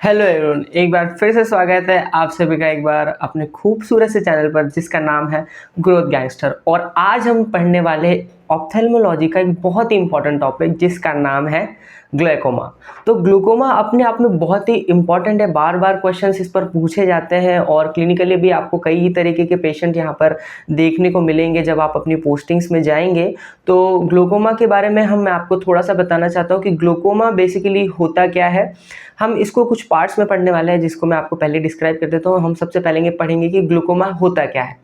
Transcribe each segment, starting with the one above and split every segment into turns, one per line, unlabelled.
Hello everyone, एक बार फिर से स्वागत है आप सभी का एक बार अपने खूबसूरत से चैनल पर जिसका नाम है ग्रोथ गैंगस्टर। और आज हम पढ़ने वाले ऑप्थेल्मोलॉजी का एक बहुत ही इंपॉर्टेंट टॉपिक जिसका नाम है ग्लूकोमा। तो ग्लूकोमा अपने आप में बहुत ही इंपॉर्टेंट है, बार बार क्वेश्चंस इस पर पूछे जाते हैं और क्लिनिकली भी आपको कई तरीके के पेशेंट यहाँ पर देखने को मिलेंगे जब आप अपनी पोस्टिंग्स में जाएंगे। तो ग्लूकोमा के बारे में मैं आपको थोड़ा सा बताना चाहता हूँ कि ग्लूकोमा बेसिकली होता क्या है। हम इसको कुछ पार्ट्स में पढ़ने वाले हैं जिसको मैं आपको पहले डिस्क्राइब कर देता हूँ। हम सबसे पहले पढ़ेंगे कि ग्लूकोमा होता क्या है,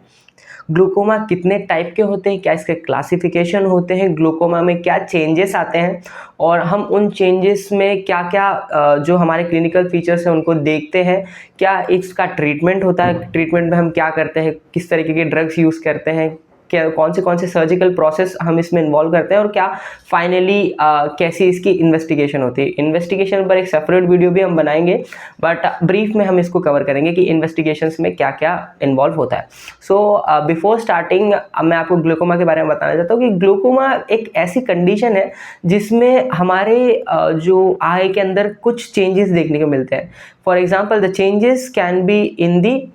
ग्लूकोमा कितने टाइप के होते हैं, क्या इसके क्लासिफिकेशन होते हैं, ग्लूकोमा में क्या चेंजेस आते हैं और हम उन चेंजेस में क्या क्या जो हमारे क्लिनिकल फीचर्स हैं उनको देखते हैं, क्या इसका ट्रीटमेंट होता है, ट्रीटमेंट में हम क्या करते हैं, किस तरीके के ड्रग्स यूज़ करते हैं, क्या कौन से सर्जिकल प्रोसेस हम इसमें इन्वॉल्व करते हैं और क्या फाइनली कैसी इसकी इन्वेस्टिगेशन होती है। इन्वेस्टिगेशन पर एक सेपरेट वीडियो भी हम बनाएंगे, बट ब्रीफ में हम इसको कवर करेंगे कि इन्वेस्टिगेशंस में क्या क्या इन्वॉल्व होता है। सो बिफोर स्टार्टिंग मैं आपको ग्लूकोमा के बारे में बताना चाहता हूँ कि ग्लूकोमा एक ऐसी कंडीशन है जिसमें हमारे जो आई के अंदर कुछ चेंजेस देखने को मिलते हैं। For example the changes can be in the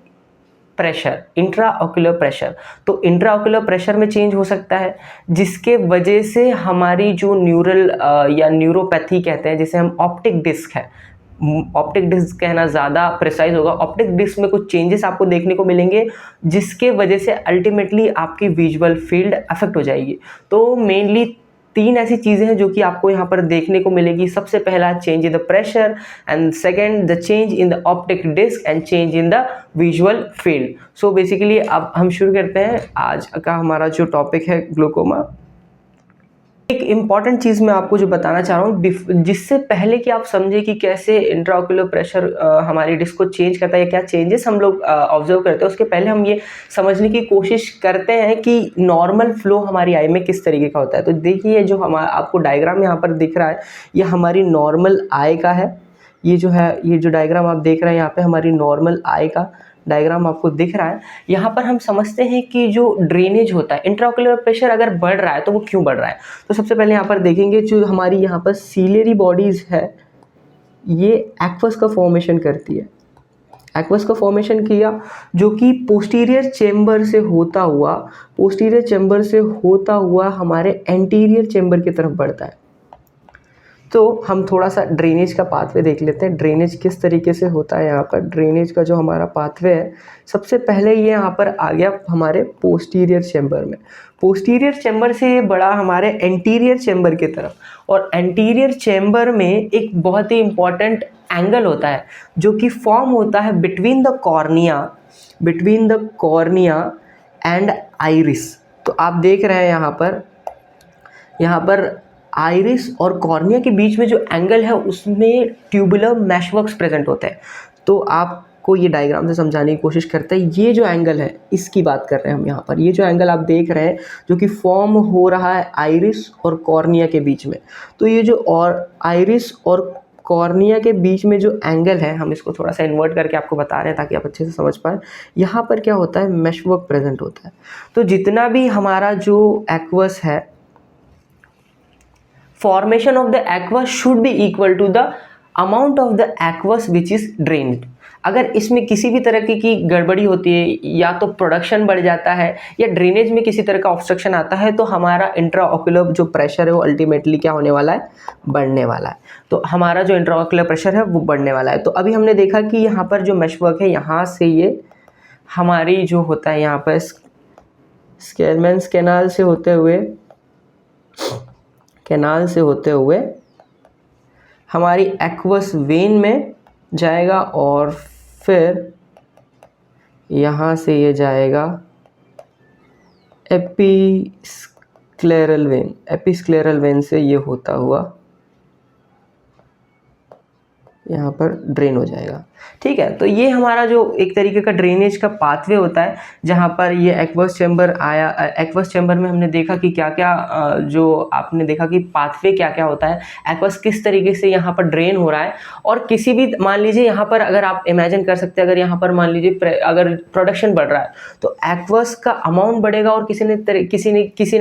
pressure, intraocular pressure. तो इंट्राऑक्यूलर प्रेशर में चेंज हो सकता है जिसके वजह से हमारी जो न्यूरल या न्यूरोपैथी कहते हैं, जिसे हम ऑप्टिक डिस्क है, ऑप्टिक डिस्क कहना ज़्यादा प्रिसाइज होगा, ऑप्टिक डिस्क में कुछ चेंजेस आपको देखने को मिलेंगे जिसके वजह से अल्टीमेटली आपकी विजुअल फील्ड अफेक्ट हो जाएगी। तो मेनली तीन ऐसी चीज़ें हैं जो कि आपको यहाँ पर देखने को मिलेगी। सबसे पहला change in the pressure, and second the change in the optic disc, and change in the visual field. So basically अब हम शुरू करते हैं आज का हमारा जो टॉपिक है ग्लूकोमा। एक इम्पॉर्टेंट चीज़ मैं आपको जो बताना चाह रहा हूँ, जिससे पहले कि आप समझे कि कैसे इंट्राऑक्यूलर प्रेशर हमारी डिस्क को चेंज करता है या क्या चेंजेस हम लोग ऑब्जर्व करते हैं, उसके पहले हम ये समझने की कोशिश करते हैं कि नॉर्मल फ्लो हमारी आई में किस तरीके का होता है। तो देखिए जो हमारा आपको डायग्राम यहाँ पर दिख रहा है, ये हमारी नॉर्मल आई का है। ये जो डायग्राम आप देख रहे हैं यहाँ पे हमारी नॉर्मल आई का डायग्राम आपको दिख रहा है। यहाँ पर हम समझते हैं कि जो ड्रेनेज होता है, इंट्राऑक्यूलर प्रेशर अगर बढ़ रहा है तो वो क्यों बढ़ रहा है। तो सबसे पहले यहाँ पर देखेंगे जो हमारी यहाँ पर सीलियरी बॉडीज है, ये एक्वस का फॉर्मेशन करती है। एक्वस का फॉर्मेशन किया जो कि पोस्टीरियर चेम्बर से होता हुआ हमारे एंटीरियर चेम्बर की तरफ बढ़ता है। तो हम थोड़ा सा ड्रेनेज का पाथवे देख लेते हैं, ड्रेनेज किस तरीके से होता है। यहाँ पर ड्रेनेज का जो हमारा पाथवे है, सबसे पहले ये यहाँ पर आ गया हमारे पोस्टीरियर चेम्बर में, पोस्टीरियर चेम्बर से ये बढ़ा हमारे एंटीरियर चेम्बर की तरफ। और एंटीरियर चेम्बर में एक बहुत ही इंपॉर्टेंट एंगल होता है जो कि फॉर्म होता है between the cornea and iris. तो आप देख रहे हैं यहाँ पर आइरिस और कॉर्निया के बीच में जो एंगल है उसमें ट्यूबुलर मैशवर्क्स प्रेजेंट होते हैं। तो आपको ये डायग्राम से समझाने की कोशिश करते हैं। ये जो एंगल है इसकी बात कर रहे हैं हम यहाँ पर, ये जो एंगल आप देख रहे हैं जो कि फॉर्म हो रहा है आइरिस और कॉर्निया के बीच में। तो ये जो और आइरिस और कॉर्निया के बीच में जो एंगल है, हम इसको थोड़ा सा इन्वर्ट करके आपको बता रहे हैं ताकि आप अच्छे से समझ पाएँ। यहाँ पर क्या होता है, मैशवर्क प्रेजेंट होता है। तो जितना भी हमारा जो एक्वस है, formation of the aqueous should be equal to the amount of the aqueous which is drained। अगर इसमें किसी भी तरह की गड़बड़ी होती है, या तो प्रोडक्शन बढ़ जाता है या ड्रेनेज में किसी तरह का ऑब्स्ट्रक्शन आता है, तो हमारा इंट्राऑक्यूलर जो प्रेशर है वो अल्टीमेटली क्या होने वाला है, बढ़ने वाला है। तो हमारा जो इंट्राऑक्यूलर प्रेशर है वो बढ़ने वाला है। तो अभी हमने देखा कि यहाँ पर जो मैशवर्क है, यहाँ से ये हमारी जो होता है यहाँ पर स्केलमेंस कैनाल से होते हुए हमारी एक्वस वेन में जाएगा और फिर यहाँ से ये जाएगा एपिस्क्लेरल वेन से ये होता हुआ यहाँ पर ड्रेन हो जाएगा। ठीक है, तो ये हमारा जो एक तरीके का ड्रेनेज का पाथवे होता है, जहाँ पर ये एक्वस चैम्बर आया। एक्वस चैम्बर में हमने देखा कि क्या क्या जो आपने देखा कि पाथवे क्या क्या होता है, एक्वस किस तरीके से यहाँ पर ड्रेन हो रहा है। और किसी भी मान लीजिए यहाँ पर अगर आप इमेजिन कर सकते हैं, अगर यहाँ पर मान लीजिए अगर प्रोडक्शन बढ़ रहा है तो एक्वस का अमाउंट बढ़ेगा और किसी न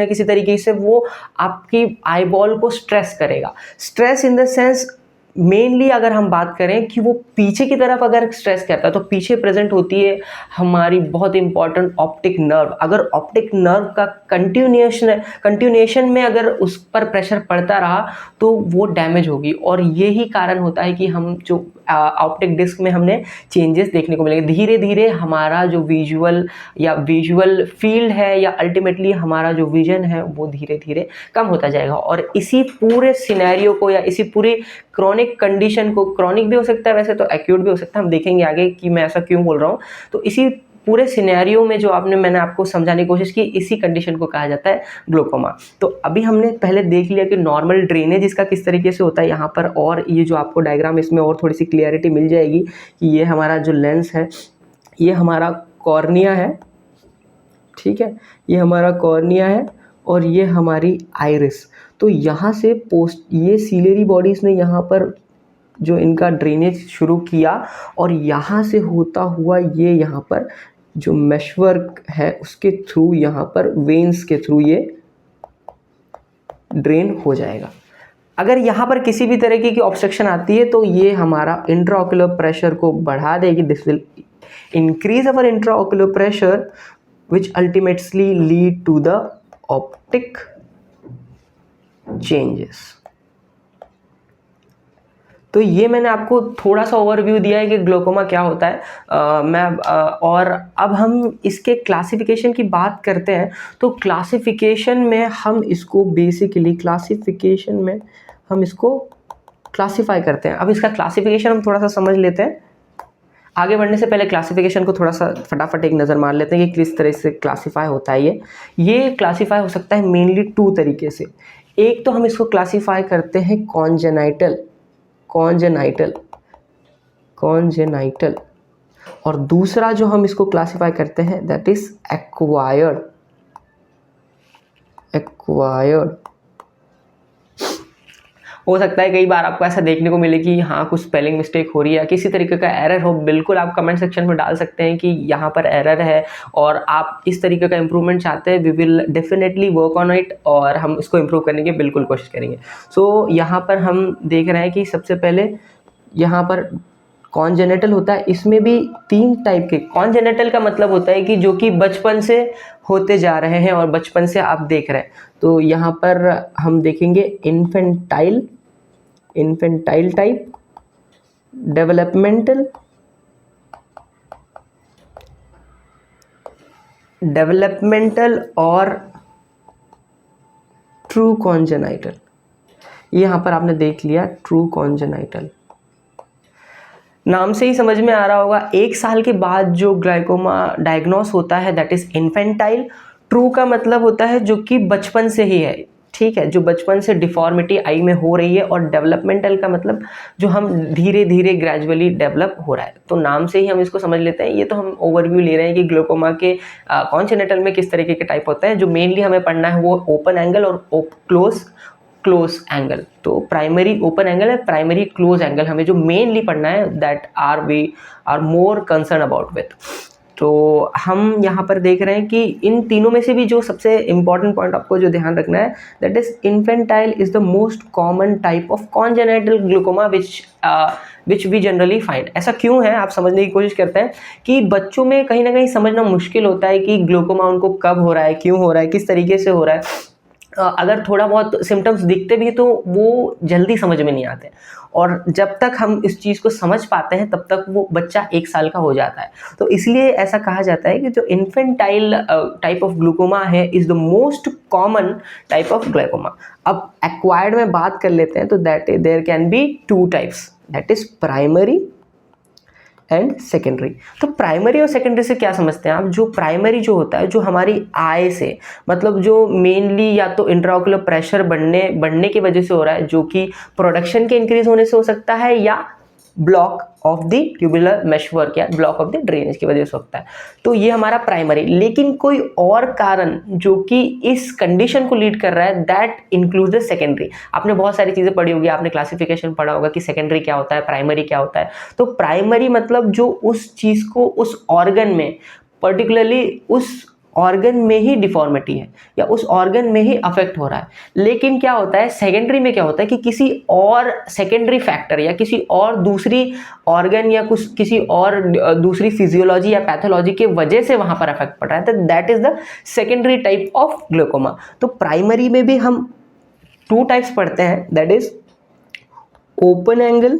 किसी तरीके से वो आपकी आईबॉल को स्ट्रेस करेगा। Stress in the sense mainly अगर हम बात करें कि वो पीछे की तरफ अगर स्ट्रेस करता है तो पीछे प्रेजेंट होती है हमारी बहुत इंपॉर्टेंट ऑप्टिक नर्व। अगर ऑप्टिक नर्व का कंटिन्यूएशन में अगर उस पर प्रेशर पड़ता रहा तो वो डैमेज होगी, और यही कारण होता है कि हम जो ऑप्टिक डिस्क में हमने चेंजेस देखने को मिलेंगे। धीरे धीरे हमारा जो विजुअल फील्ड है या अल्टीमेटली हमारा जो विजन है वो धीरे धीरे कम होता जाएगा। और इसी पूरे सिनेरियो को या इसी पूरे क्रॉनिक कंडीशन को, क्रोनिक भी हो सकता है वैसे तो, एक्यूट भी हो सकता है, हम देखेंगे आगे कि मैं ऐसा क्यों बोल रहा हूँ। तो इसी पूरे सिनेरियो में जो मैंने आपको समझाने की कोशिश की, इसी कंडीशन को कहा जाता है ग्लोकोमा। तो अभी हमने पहले देख लिया कि नॉर्मल ड्रेनेज इसका किस तरीके से होता है यहाँ पर, और ये जो आपको डायग्राम इसमें और थोड़ी सी क्लियरिटी मिल जाएगी कि ये हमारा जो लेंस है, ये हमारा कॉर्निया है, ठीक है, ये हमारा कॉर्निया है और ये हमारी आइरिस। तो यहाँ से ये सीलियरी बॉडीज़ ने यहाँ पर जो इनका ड्रेनेज शुरू किया, और यहाँ से होता हुआ ये यहाँ पर जो मेशवर्क है उसके थ्रू, यहाँ पर वेन्स के थ्रू ये ड्रेन हो जाएगा। अगर यहाँ पर किसी भी तरीके की ऑब्स्ट्रक्शन आती है तो ये हमारा इंट्राओक्युलर प्रेशर को बढ़ा देगी। This will increase our इंट्राओक्युलर pressure which ultimately lead to the optic changes। तो ये मैंने आपको थोड़ा सा ओवरव्यू दिया है कि ग्लोकोमा क्या होता है। और अब हम इसके क्लासिफिकेशन की बात करते हैं। तो क्लासिफिकेशन में हम इसको क्लासिफाई करते हैं। अब इसका क्लासिफिकेशन हम थोड़ा सा समझ लेते हैं। आगे बढ़ने से पहले क्लासिफिकेशन को थोड़ा सा फटाफट एक नज़र मार लेते हैं कि किस तरह से क्लासिफाई होता है। ये क्लासिफाई हो सकता है मेनली 2 तरीके से। एक तो हम इसको क्लासिफाई करते हैं कॉन्जेनाइटल, और दूसरा जो हम इसको क्लासिफाई करते हैं दैट इज एक्वायर्ड। हो सकता है कई बार आपको ऐसा देखने को मिले कि हाँ कुछ स्पेलिंग मिस्टेक हो रही है, किसी तरीके का एरर हो, बिल्कुल आप कमेंट सेक्शन में डाल सकते हैं कि यहाँ पर एरर है और आप इस तरीके का इम्प्रूवमेंट चाहते हैं। We will definitely work on it और हम इसको इम्प्रूव करने की बिल्कुल कोशिश करेंगे। सो यहाँ पर हम देख रहे हैं कि सबसे पहले यहाँ पर कॉन्जेनिटल होता है। इसमें भी 3 टाइप के। कॉन्जेनिटल का मतलब होता है कि जो कि बचपन से होते जा रहे हैं और बचपन से आप देख रहे हैं। तो यहाँ पर हम देखेंगे इन्फेंटाइल टाइप, डेवलपमेंटल और ट्रू कॉन्जेनाइटल। यहाँ पर आपने देख लिया ट्रू कॉन्जेनाइटल। नाम से ही समझ में आ रहा होगा, 1 साल के बाद जो ग्लाइकोमा डायग्नोस होता है दैट इज इन्फेंटाइल। ट्रू का मतलब होता है जो कि बचपन से ही है, ठीक है, जो बचपन से डिफॉर्मिटी आई में हो रही है। और डेवलपमेंटल का मतलब जो हम धीरे धीरे ग्रेजुअली डेवलप हो रहा है। तो नाम से ही हम इसको समझ लेते हैं। ये तो हम ओवरव्यू ले रहे हैं कि ग्लोकोमा के कॉन्जेनिटल में किस तरीके के टाइप होते हैं। जो मेनली हमें पढ़ना है वो ओपन एंगल और क्लोज एंगल। तो प्राइमरी ओपन एंगल है, प्राइमरी क्लोज एंगल हमें जो मेनली पढ़ना है, that we are more concern about with. तो हम यहाँ पर देख रहे हैं कि इन तीनों में से भी जो सबसे इंपॉर्टेंट पॉइंट आपको जो ध्यान रखना है that is infantile is the most common type of congenital glaucoma which we generally find. ऐसा क्यों है आप समझने की कोशिश करते हैं कि बच्चों में कहीं ना कहीं समझना मुश्किल होता है कि ग्लूकोमा उनको कब हो रहा है, क्यों हो रहा है, किस तरीके से हो रहा है। अगर थोड़ा बहुत सिम्टम्स दिखते भी तो वो जल्दी समझ में नहीं आते, और जब तक हम इस चीज़ को समझ पाते हैं तब तक वो बच्चा 1 साल का हो जाता है। तो इसलिए ऐसा कहा जाता है कि जो इन्फेंटाइल टाइप ऑफ ग्लूकोमा है is the most common type of glaucoma. अब एक्वायर्ड में बात कर लेते हैं तो that there can be 2 types, that is primary and secondary. तो प्राइमरी और सेकेंडरी से क्या समझते हैं आप? जो प्राइमरी जो होता है, जो हमारी आई से, मतलब जो मेनली या तो इंट्राओक्युलर प्रेशर बढ़ने की वजह से हो रहा है, जो कि प्रोडक्शन के इंक्रीज होने से हो सकता है, या block of the tubular meshwork या ब्लॉक ऑफ द ड्रेनेज की वजह से होता है। तो ये हमारा प्राइमरी। लेकिन कोई और कारण जो कि इस कंडीशन को लीड कर रहा है दैट इंक्लूड्स द सेकेंडरी। आपने बहुत सारी चीज़ें पढ़ी होगी, आपने क्लासिफिकेशन पढ़ा होगा कि सेकेंडरी क्या होता है, प्राइमरी क्या होता है। तो प्राइमरी मतलब जो उस चीज़ को उस ऑर्गन में, पर्टिकुलरली उस ऑर्गन में ही डिफॉर्मिटी है या उस ऑर्गन में ही अफेक्ट हो रहा है। लेकिन क्या होता है सेकेंडरी में, क्या होता है कि किसी और सेकेंडरी फैक्टर या किसी और दूसरी ऑर्गन या कुछ किसी और दूसरी फिजियोलॉजी या पैथोलॉजी के वजह से वहां पर अफेक्ट पड़ रहा है, तो that is the secondary type of glaucoma. तो प्राइमरी में भी हम 2 टाइप्स पढ़ते हैं, that is open angle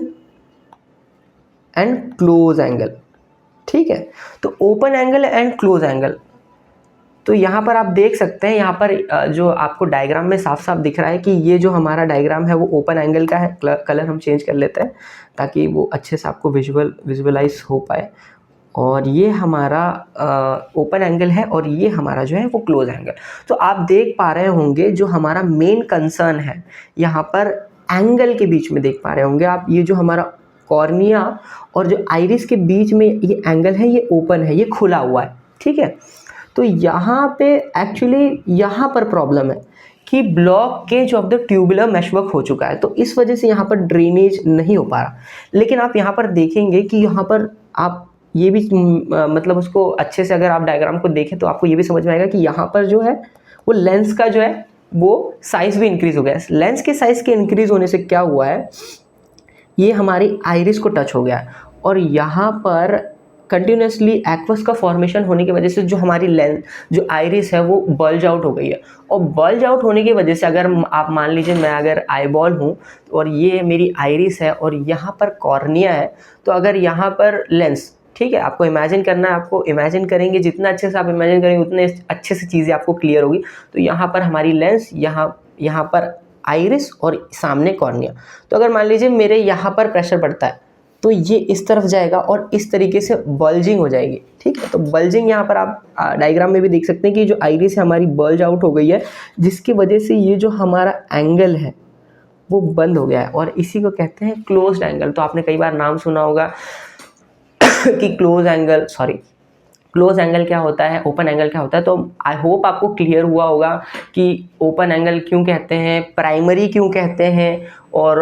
and close angle. ठीक है, तो open angle and close angle, तो यहाँ पर आप देख सकते हैं, यहाँ पर जो आपको डायग्राम में साफ साफ दिख रहा है कि ये जो हमारा डायग्राम है वो ओपन एंगल का है। कलर हम चेंज कर लेते हैं ताकि वो अच्छे से आपको विजुअलाइज हो पाए। और ये हमारा ओपन एंगल है और ये हमारा जो है वो क्लोज एंगल। तो आप देख पा रहे होंगे जो हमारा मेन कंसर्न है यहाँ पर एंगल के बीच में देख पा रहे होंगे आप, ये जो हमारा कॉर्निया और जो आइरिस के बीच में ये एंगल है, ये ओपन है, ये खुला हुआ है। ठीक है, तो यहाँ पे एक्चुअली यहाँ पर प्रॉब्लम है कि blockage of the tubular meshwork हो चुका है, तो इस वजह से यहाँ पर ड्रेनेज नहीं हो पा रहा। लेकिन आप यहाँ पर देखेंगे कि यहाँ पर आप ये भी मतलब उसको अच्छे से अगर आप डायग्राम को देखें तो आपको ये भी समझ में आएगा कि यहाँ पर जो है वो लेंस का जो है वो साइज भी इंक्रीज हो गया है। लेंस के साइज के इंक्रीज होने से क्या हुआ है, ये हमारी आइरिस को टच हो गया है और यहाँ पर कंटिन्यूसली एक्वस का फॉर्मेशन होने की वजह से जो हमारी लेंस जो आइरिस है वो बल्ज आउट हो गई है। और बल्ज आउट होने की वजह से अगर आप मान लीजिए मैं अगर आईबॉल हूँ और ये मेरी आइरिस है और यहाँ पर कॉर्निया है, तो अगर यहाँ पर लेंस, ठीक है, आपको इमेजिन करना है, आपको इमेजिन करेंगे जितना अच्छे से आप इमेजिन करेंगे उतने अच्छे से चीज़ें आपको क्लियर होगी। तो यहाँ पर हमारी लेंस, यहाँ पर आइरिस और सामने कॉर्निया। तो अगर मान लीजिए मेरे यहाँ पर प्रेशर पड़ता है तो ये इस तरफ जाएगा और इस तरीके से बल्जिंग हो जाएगी। ठीक है, तो बल्जिंग यहाँ पर आप डायग्राम में भी देख सकते हैं कि जो आइरिस है हमारी बल्ज आउट हो गई है, जिसकी वजह से ये जो हमारा एंगल है वो बंद हो गया है और इसी को कहते हैं क्लोज्ड एंगल। तो आपने कई बार नाम सुना होगा कि क्लोज एंगल क्या होता है, ओपन एंगल क्या होता है। तो आई होप आपको क्लियर हुआ होगा कि ओपन एंगल क्यों कहते हैं, प्राइमरी क्यों कहते हैं, और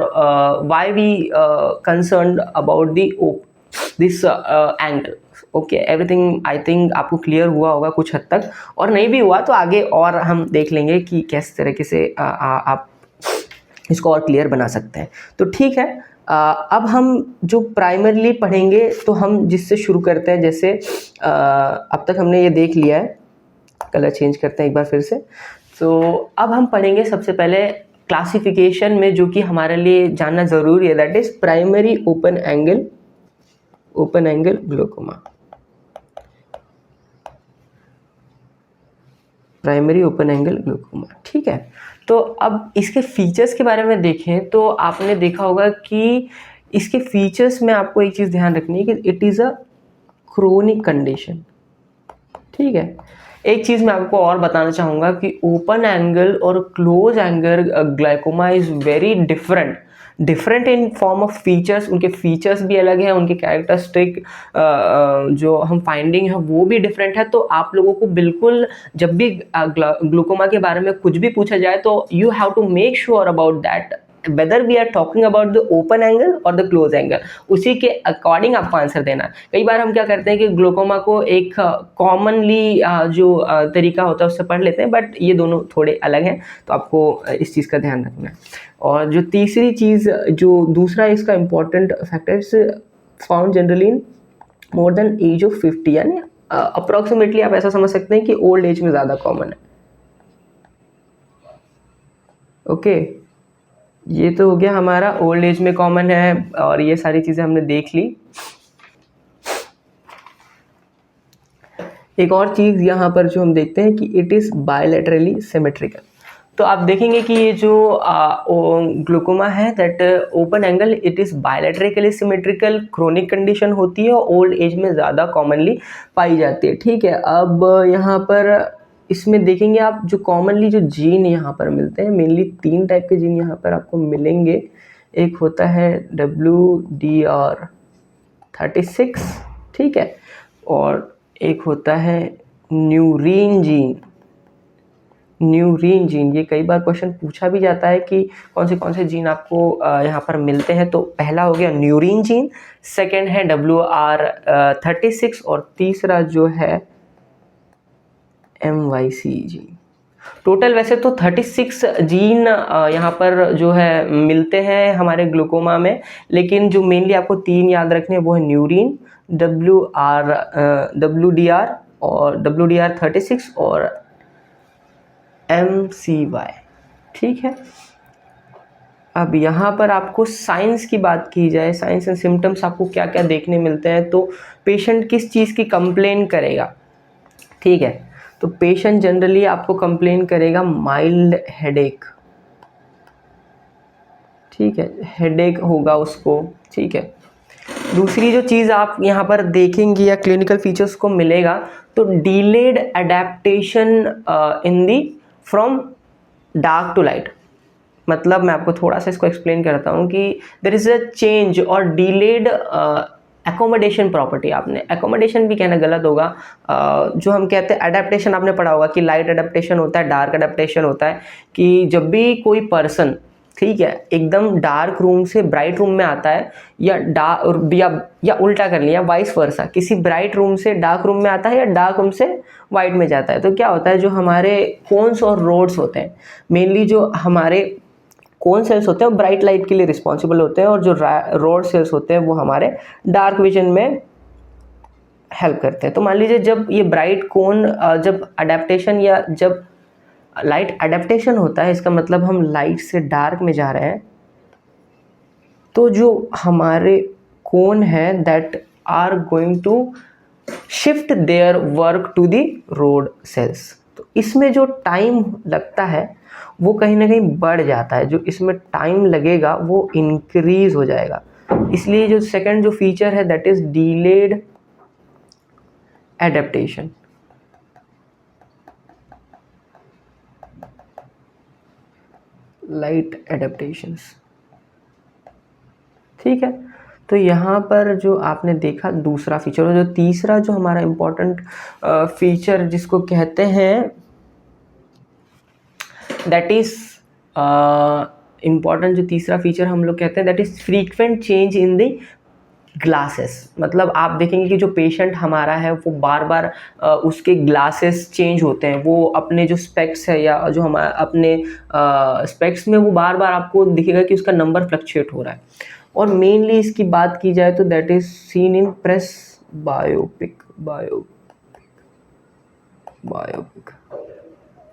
why we concerned about this angle. Okay, everything I think आपको क्लियर हुआ होगा कुछ हद तक, और नहीं भी हुआ तो आगे और हम देख लेंगे कि किस तरीके से आप इसको और क्लियर बना सकते हैं। तो ठीक है, अब हम जो प्राइमरीली पढ़ेंगे तो हम जिससे शुरू करते हैं, जैसे अब तक हमने ये देख लिया है, कलर चेंज करते हैं एक बार फिर से। तो अब हम पढ़ेंगे सबसे पहले क्लासिफिकेशन में जो कि हमारे लिए जानना ज़रूरी है, that is primary open angle glaucoma. Primary open angle glaucoma, ठीक है। तो अब इसके फीचर्स के बारे में देखें तो आपने देखा होगा कि इसके फीचर्स में आपको एक चीज़ ध्यान रखनी है कि it is a chronic condition. ठीक है, एक चीज़ मैं आपको और बताना चाहूँगा कि ओपन एंगल और close angle glaucoma is very different in form of features. उनके फीचर्स भी अलग हैं, उनके कैरेक्टरिस्टिक जो हम फाइंडिंग है वो भी डिफरेंट है। तो आप लोगों को बिल्कुल जब भी ग्लूकोमा के बारे में कुछ भी पूछा जाए तो you have to make sure about that whether we are talking about the open angle or the close angle, उसी के अकॉर्डिंग आपको आंसर देना है। कई बार हम क्या करते हैं कि ग्लूकोमा को एक कॉमनली जो तरीका होता है उससे पढ़ लेते हैं, बट ये दोनों थोड़े अलग हैं, तो आपको इस चीज़ का ध्यान रखना है। और जो तीसरी चीज़, जो दूसरा इसका important factor is found generally in more than age of 50, यानी अप्रॉक्सीमेटली आप ऐसा समझ सकते हैं कि ओल्ड एज में ज़्यादा कॉमन है। ओके, ये तो हो गया हमारा ओल्ड एज में कॉमन है और ये सारी चीज़ें हमने देख ली। एक और चीज़ यहाँ पर जो हम देखते हैं कि इट इज़ बायलैटरली सिमेट्रिकल। तो आप देखेंगे कि ये जो ग्लूकोमा है that open angle it is bilaterally symmetrical, chronic condition होती है और ओल्ड एज में ज़्यादा कॉमनली पाई जाती है। ठीक है, अब यहाँ पर इसमें देखेंगे आप जो कॉमनली जो जीन यहाँ पर मिलते हैं, मेनली 3 टाइप के जीन यहाँ पर आपको मिलेंगे। एक होता है WDR36, ठीक है, और एक होता है न्यूरीन जीन। ये कई बार क्वेश्चन पूछा भी जाता है कि कौन से जीन आपको यहाँ पर मिलते हैं। तो पहला हो गया न्यूरीन जीन, सेकेंड है WR36 और तीसरा जो है MYCG। टोटल वैसे तो 36 जीन यहाँ पर जो है मिलते हैं हमारे ग्लूकोमा में, लेकिन जो मेनली आपको 3 याद रखने हैं वो है न्यूरीन, WDR और WDR36 और MCY। ठीक है, अब यहाँ पर आपको साइंस की बात की जाए, साइंस एंड सिम्टम्स आपको क्या क्या देखने मिलते हैं, तो पेशेंट किस चीज़ की कंप्लेन करेगा। ठीक है, तो पेशेंट जनरली आपको कंप्लेन करेगा माइल्ड हेडेक। ठीक है, हेडेक होगा उसको। ठीक है, दूसरी जो चीज़ आप यहाँ पर देखेंगे या क्लिनिकल फीचर्स को मिलेगा, तो delayed adaptation in the from dark to light. मतलब मैं आपको थोड़ा सा इसको एक्सप्लेन करता हूँ कि देयर इज़ अ चेंज और डिलेड एकोमोडेशन प्रॉपर्टी। आपने एकोमोडेशन भी कहना गलत होगा, जो हम कहते हैं अडेप्टेशन आपने पढ़ा होगा कि लाइट अडेप्टेशन होता है, डार्क अडेप्टेशन होता है। कि जब भी कोई पर्सन, ठीक है, एकदम डार्क रूम से ब्राइट रूम में आता है, या उल्टा कर लिया वाइस वर्सा, किसी ब्राइट रूम से डार्क रूम में आता है या डार्क रूम से वाइट में जाता है, तो क्या होता है, जो हमारे कोन्स और रोड्स होते हैं, मेनली जो हमारे कोन सेल्स होते हैं वो ब्राइट लाइट के लिए रिस्पॉन्सिबल होते हैं, और जो रोड सेल्स होते हैं वो हमारे डार्क विजन में हेल्प करते हैं। तो मान लीजिए जब ये ब्राइट कोन जब अडेप्टेशन या जब लाइट अडेप्टेशन होता है, इसका मतलब हम लाइट से डार्क में जा रहे हैं, तो जो हमारे कोन है that are going to shift their work to the rod cells. तो इसमें जो टाइम लगता है वो कहीं ना कहीं बढ़ जाता है, जो इसमें टाइम लगेगा वो इंक्रीज हो जाएगा। इसलिए जो सेकंड जो फीचर है that is delayed adaptation. Light adaptations. ठीक है, तो यहाँ पर जो आपने देखा दूसरा फीचर, और जो तीसरा जो हमारा इम्पोर्टेंट फीचर जिसको कहते हैं दैट इज इम्पॉर्टेंट, जो तीसरा फीचर हम लोग कहते हैं that is frequent change in the glasses. मतलब आप देखेंगे कि जो पेशेंट हमारा है वो बार बार उसके ग्लासेस चेंज होते हैं, वो अपने जो स्पेक्स है या जो हमारा अपने स्पेक्स में वो बार बार आपको दिखेगा कि उसका नंबर फ्लक्चुएट हो रहा है। और मेनली इसकी बात की जाए तो that is seen in press biopic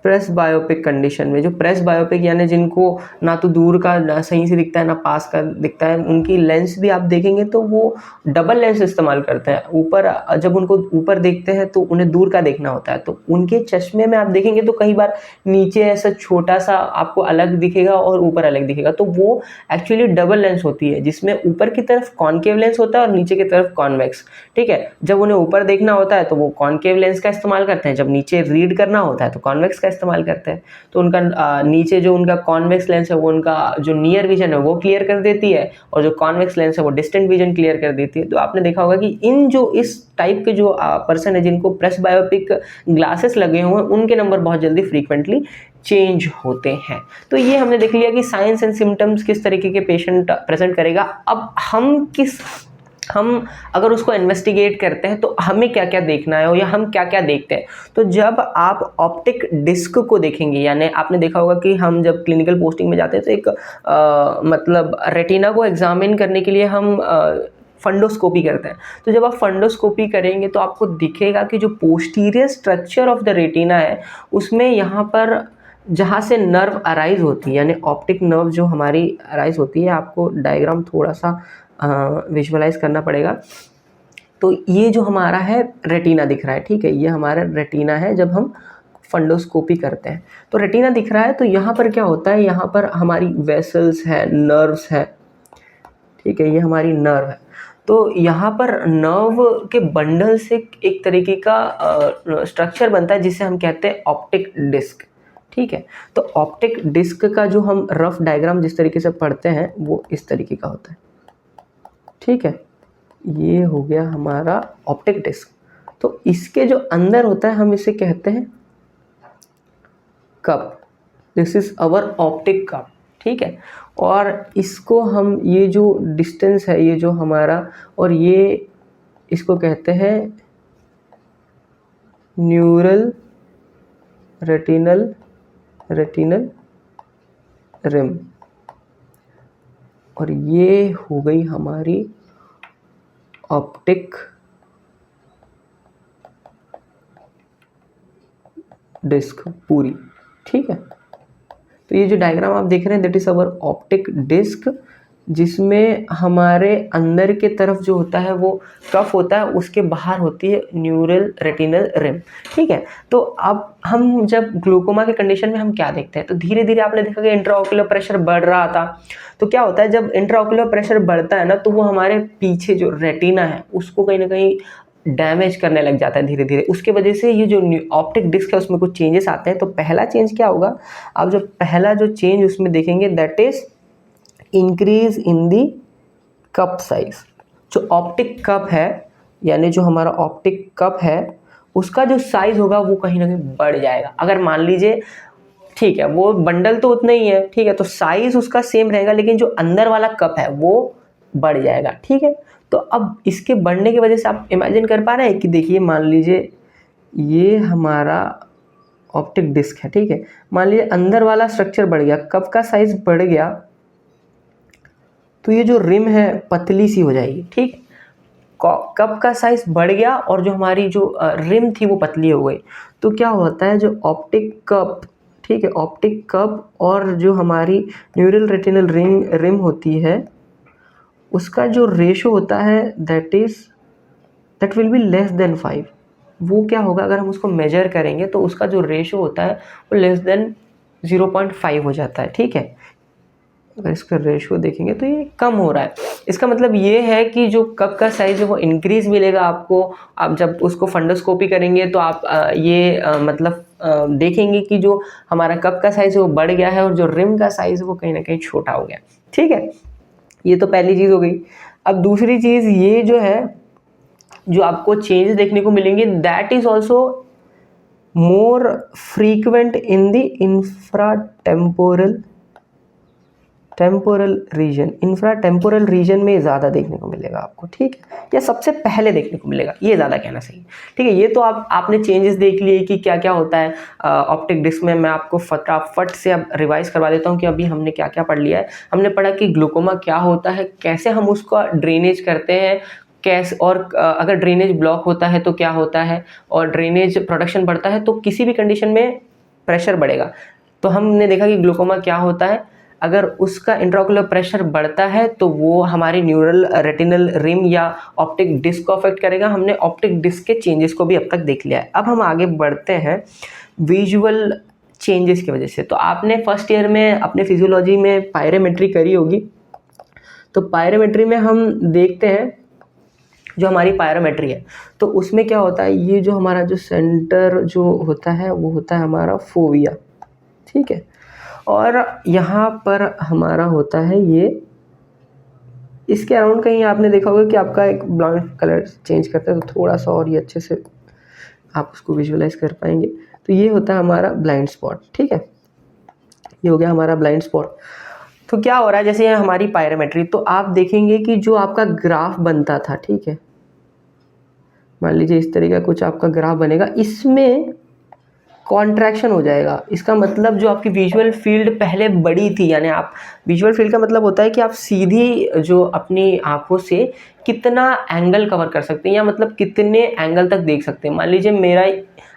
press biopic condition में। जो प्रेस बायोपिक यानी जिनको ना तो दूर का सही से दिखता है ना पास का दिखता है, उनकी लेंस भी आप देखेंगे तो वो डबल लेंस इस्तेमाल करते हैं। ऊपर जब उनको ऊपर देखते हैं तो उन्हें दूर का देखना होता है, तो उनके चश्मे में आप देखेंगे तो कई बार नीचे ऐसा छोटा सा आपको अलग दिखेगा और ऊपर अलग दिखेगा, तो वो एक्चुअली डबल लेंस होती है, जिसमें ऊपर की तरफ कॉनकेव लेंस होता है और नीचे की तरफ कॉन्वेक्स। ठीक है, जब उन्हें ऊपर देखना होता है तो वो कॉनकेव लेंस का इस्तेमाल करते हैं, जब नीचे रीड करना होता है तो कॉन्वेक्स का इस्तेमाल करते हैं। तो उनका नीचे जो उनका कॉन्वेक्स लेंस है वो उनका जो नियर विजन है वो क्लियर कर देती है, और जो कॉन्वेक्स लेंस है वो डिस्टेंट विजन क्लियर कर देती है। तो आपने देखा होगा कि इन जो इस टाइप के जो पर्सन है जिनको प्रेस बायोपिक ग्लासेस लगे हुए हैं, उनके नंबर बहुत जल्दी फ्रीक्वेंटली चेंज होते हैं। तो ये हमने देख लिया कि साइंस एंड सिम्टम्स किस तरीके के पेशेंट प्रेजेंट करेगा। अब हम अगर उसको इन्वेस्टिगेट करते हैं तो हमें क्या क्या देखना है या हम क्या क्या देखते हैं। तो जब आप ऑप्टिक डिस्क को देखेंगे, यानी आपने देखा होगा कि हम जब क्लिनिकल पोस्टिंग में जाते हैं तो एक मतलब रेटिना को एग्जामिन करने के लिए हम फंडोस्कोपी करते हैं। तो जब आप फंडोस्कोपी करेंगे तो आपको दिखेगा कि जो posterior structure of the retina है उसमें यहाँ पर जहाँ से नर्व अराइज होती है, यानी ऑप्टिक नर्व जो हमारी अराइज होती है, आपको डायग्राम थोड़ा सा विजुअलाइज करना पड़ेगा। तो ये जो हमारा है रेटिना दिख रहा है, ठीक है, ये हमारा रेटिना है जब हम फंडोस्कोपी करते हैं। तो रेटिना दिख रहा है, तो यहाँ पर क्या होता है, यहाँ पर हमारी वेसल्स है, नर्व्स है, ठीक है, ये हमारी नर्व है। तो यहाँ पर नर्व के बंडल से एक तरीके का स्ट्रक्चर बनता है जिसे हम कहते हैं ऑप्टिक डिस्क। ठीक है, तो ऑप्टिक डिस्क का जो हम रफ डायग्राम जिस तरीके से पढ़ते हैं वो इस तरीके का होता है। ठीक है, ये हो गया हमारा ऑप्टिक डिस्क। तो इसके जो अंदर होता है हम इसे कहते हैं cup. This is our optic cup. ठीक है, और इसको हम ये जो डिस्टेंस है ये जो हमारा, और ये इसको कहते हैं न्यूरल रेटिनल रिम, और ये हो गई हमारी ऑप्टिक डिस्क पूरी। ठीक है, तो ये जो डायग्राम आप देख रहे हैं that is our optic disc, जिसमें हमारे अंदर के तरफ जो होता है वो कफ होता है, उसके बाहर होती है न्यूरल रेटिनल रिम। ठीक है, तो अब हम जब ग्लूकोमा के कंडीशन में हम क्या देखते हैं, तो धीरे धीरे आपने देखा कि इंट्राओक्यूलर प्रेशर बढ़ रहा था। तो क्या होता है जब इंट्राओक्यूलर प्रेशर बढ़ता है ना, तो वो हमारे पीछे जो रेटिना है उसको कहीं ना कहीं डैमेज करने लग जाता है धीरे धीरे। उसके वजह से ये जो ऑप्टिक डिस्क है उसमें कुछ चेंजेस आते हैं। तो पहला चेंज क्या होगा, आप जो पहला जो चेंज उसमें देखेंगे that is increase in the cup size. जो ऑप्टिक कप है, यानी जो हमारा ऑप्टिक कप है उसका जो साइज होगा वो कहीं ना कहीं बढ़ जाएगा। अगर मान लीजिए, ठीक है, वो बंडल तो उतना ही है, ठीक है, तो साइज उसका सेम रहेगा, लेकिन जो अंदर वाला कप है वो बढ़ जाएगा। ठीक है, तो अब इसके बढ़ने की वजह से आप इमेजिन कर पा रहे हैं कि देखिए मान लीजिए ये हमारा ऑप्टिक डिस्क है। ठीक है, मान लीजिए अंदर वाला स्ट्रक्चर बढ़ गया, कप का साइज बढ़ गया, तो ये जो रिम है पतली सी हो जाएगी। ठीक, कप का साइज बढ़ गया और जो हमारी जो रिम थी वो पतली हो गई। तो क्या होता है जो ऑप्टिक कप, ठीक है, ऑप्टिक कप और जो हमारी न्यूरल रेटिनल रिम होती है उसका जो रेशो होता है that will be less than 5। वो क्या होगा, अगर हम उसको मेजर करेंगे तो उसका जो रेशो होता है वो लेस देन 0.5 हो जाता है। ठीक है, अगर इसका रेशो देखेंगे तो ये कम हो रहा है। इसका मतलब ये है कि जो कप का साइज है वो इंक्रीज मिलेगा आपको। आप जब उसको फंडोस्कोपी करेंगे तो आप मतलब देखेंगे कि जो हमारा कप का साइज है वो बढ़ गया है और जो रिम का साइज है वो कहीं ना कहीं छोटा हो गया। ठीक है, ये तो पहली चीज़ हो गई। अब दूसरी चीज़ ये जो है, जो आपको चेंजेस देखने को मिलेंगे that is also more frequent in the infratemporal region में ज़्यादा देखने को मिलेगा आपको। ठीक है, या सबसे पहले देखने को मिलेगा, ये ज़्यादा कहना सही है। ठीक है, ये तो आपने चेंजेस देख लिए कि क्या क्या होता है ऑप्टिक डिस्क में। मैं आपको फटाफट से अब रिवाइज करवा देता हूँ कि अभी हमने क्या क्या पढ़ लिया है। हमने पढ़ा कि ग्लूकोमा क्या होता है, कैसे हम उसका ड्रेनेज करते हैं, कैसे, और अगर ड्रेनेज ब्लॉक होता है तो क्या होता है, और ड्रेनेज प्रोडक्शन बढ़ता है तो किसी भी कंडीशन में प्रेशर बढ़ेगा। तो हमने देखा कि ग्लूकोमा क्या होता है, अगर उसका इंट्राओक्यूलर प्रेशर बढ़ता है तो वो हमारी न्यूरल रेटिनल रिम या ऑप्टिक डिस्क को अफेक्ट करेगा। हमने ऑप्टिक डिस्क के चेंजेस को भी अब तक देख लिया है। अब हम आगे बढ़ते हैं विजुअल चेंजेस की वजह से। तो आपने फर्स्ट ईयर में अपने फिजियोलॉजी में पायरोमेट्री करी होगी। तो पायरोमेट्री में हम देखते हैं जो हमारी पायरोमेट्री है, तो उसमें क्या होता है, ये जो हमारा जो सेंटर जो होता है वो होता है हमारा फोविया। ठीक है, और यहाँ पर हमारा होता है ये, इसके अराउंड कहीं आपने देखा होगा कि आपका एक ब्लाउन कलर चेंज करता है, तो थोड़ा सा और ये अच्छे से आप उसको विजुअलाइज कर पाएंगे। तो ये होता है हमारा ब्लाइंड स्पॉट। ठीक है, ये हो गया हमारा ब्लाइंड स्पॉट। तो क्या हो रहा है, जैसे हमारी पायरोमेट्री, तो आप देखेंगे कि जो आपका ग्राफ बनता था, ठीक है, मान लीजिए इस तरीके का कुछ आपका ग्राफ बनेगा, इसमें कॉन्ट्रैक्शन हो जाएगा। इसका मतलब जो आपकी विजुअल फील्ड पहले बड़ी थी, यानी आप, विजुअल फील्ड का मतलब होता है कि आप सीधी जो अपनी आंखों से कितना एंगल कवर कर सकते हैं, या मतलब कितने एंगल तक देख सकते हैं। मान लीजिए मेरा,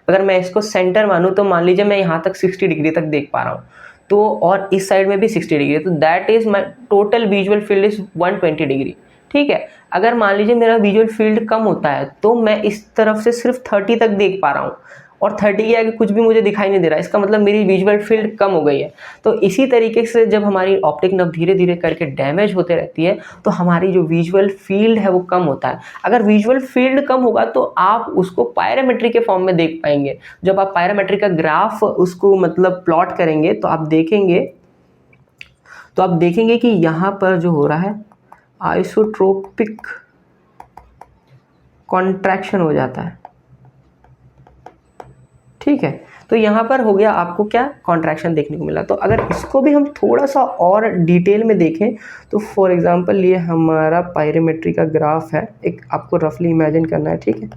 अगर मैं इसको सेंटर मानूँ तो मान लीजिए मैं यहाँ तक 60 डिग्री तक देख पा रहा हूँ, तो और इस साइड में भी 60 डिग्री, तो that is my total visual field is 120 degree. ठीक है, अगर मान लीजिए मेरा विजुअल फील्ड कम होता है तो मैं इस तरफ से सिर्फ 30 तक देख पा रहा हूँ, और 30 के आगे कुछ भी मुझे दिखाई नहीं दे रहा है, इसका मतलब मेरी विजुअल फील्ड कम हो गई है। तो इसी तरीके से जब हमारी ऑप्टिक नर्व धीरे धीरे करके डैमेज होते रहती है तो हमारी जो विजुअल फील्ड है वो कम होता है। अगर विजुअल फील्ड कम होगा तो आप उसको पायरोमेट्री के फॉर्म में देख पाएंगे। जब आप पायरोमेट्री का ग्राफ उसको मतलब प्लॉट करेंगे तो आप देखेंगे कि यहाँ पर जो हो रहा है आइसोट्रोपिक कॉन्ट्रैक्शन हो जाता है। ठीक है, तो यहाँ पर हो गया आपको क्या, कॉन्ट्रैक्शन देखने को मिला। तो अगर इसको भी हम थोड़ा सा और डिटेल में देखें तो फॉर एग्जांपल ये हमारा पायरोमेट्री का ग्राफ है, एक आपको रफली इमेजिन करना है। ठीक है,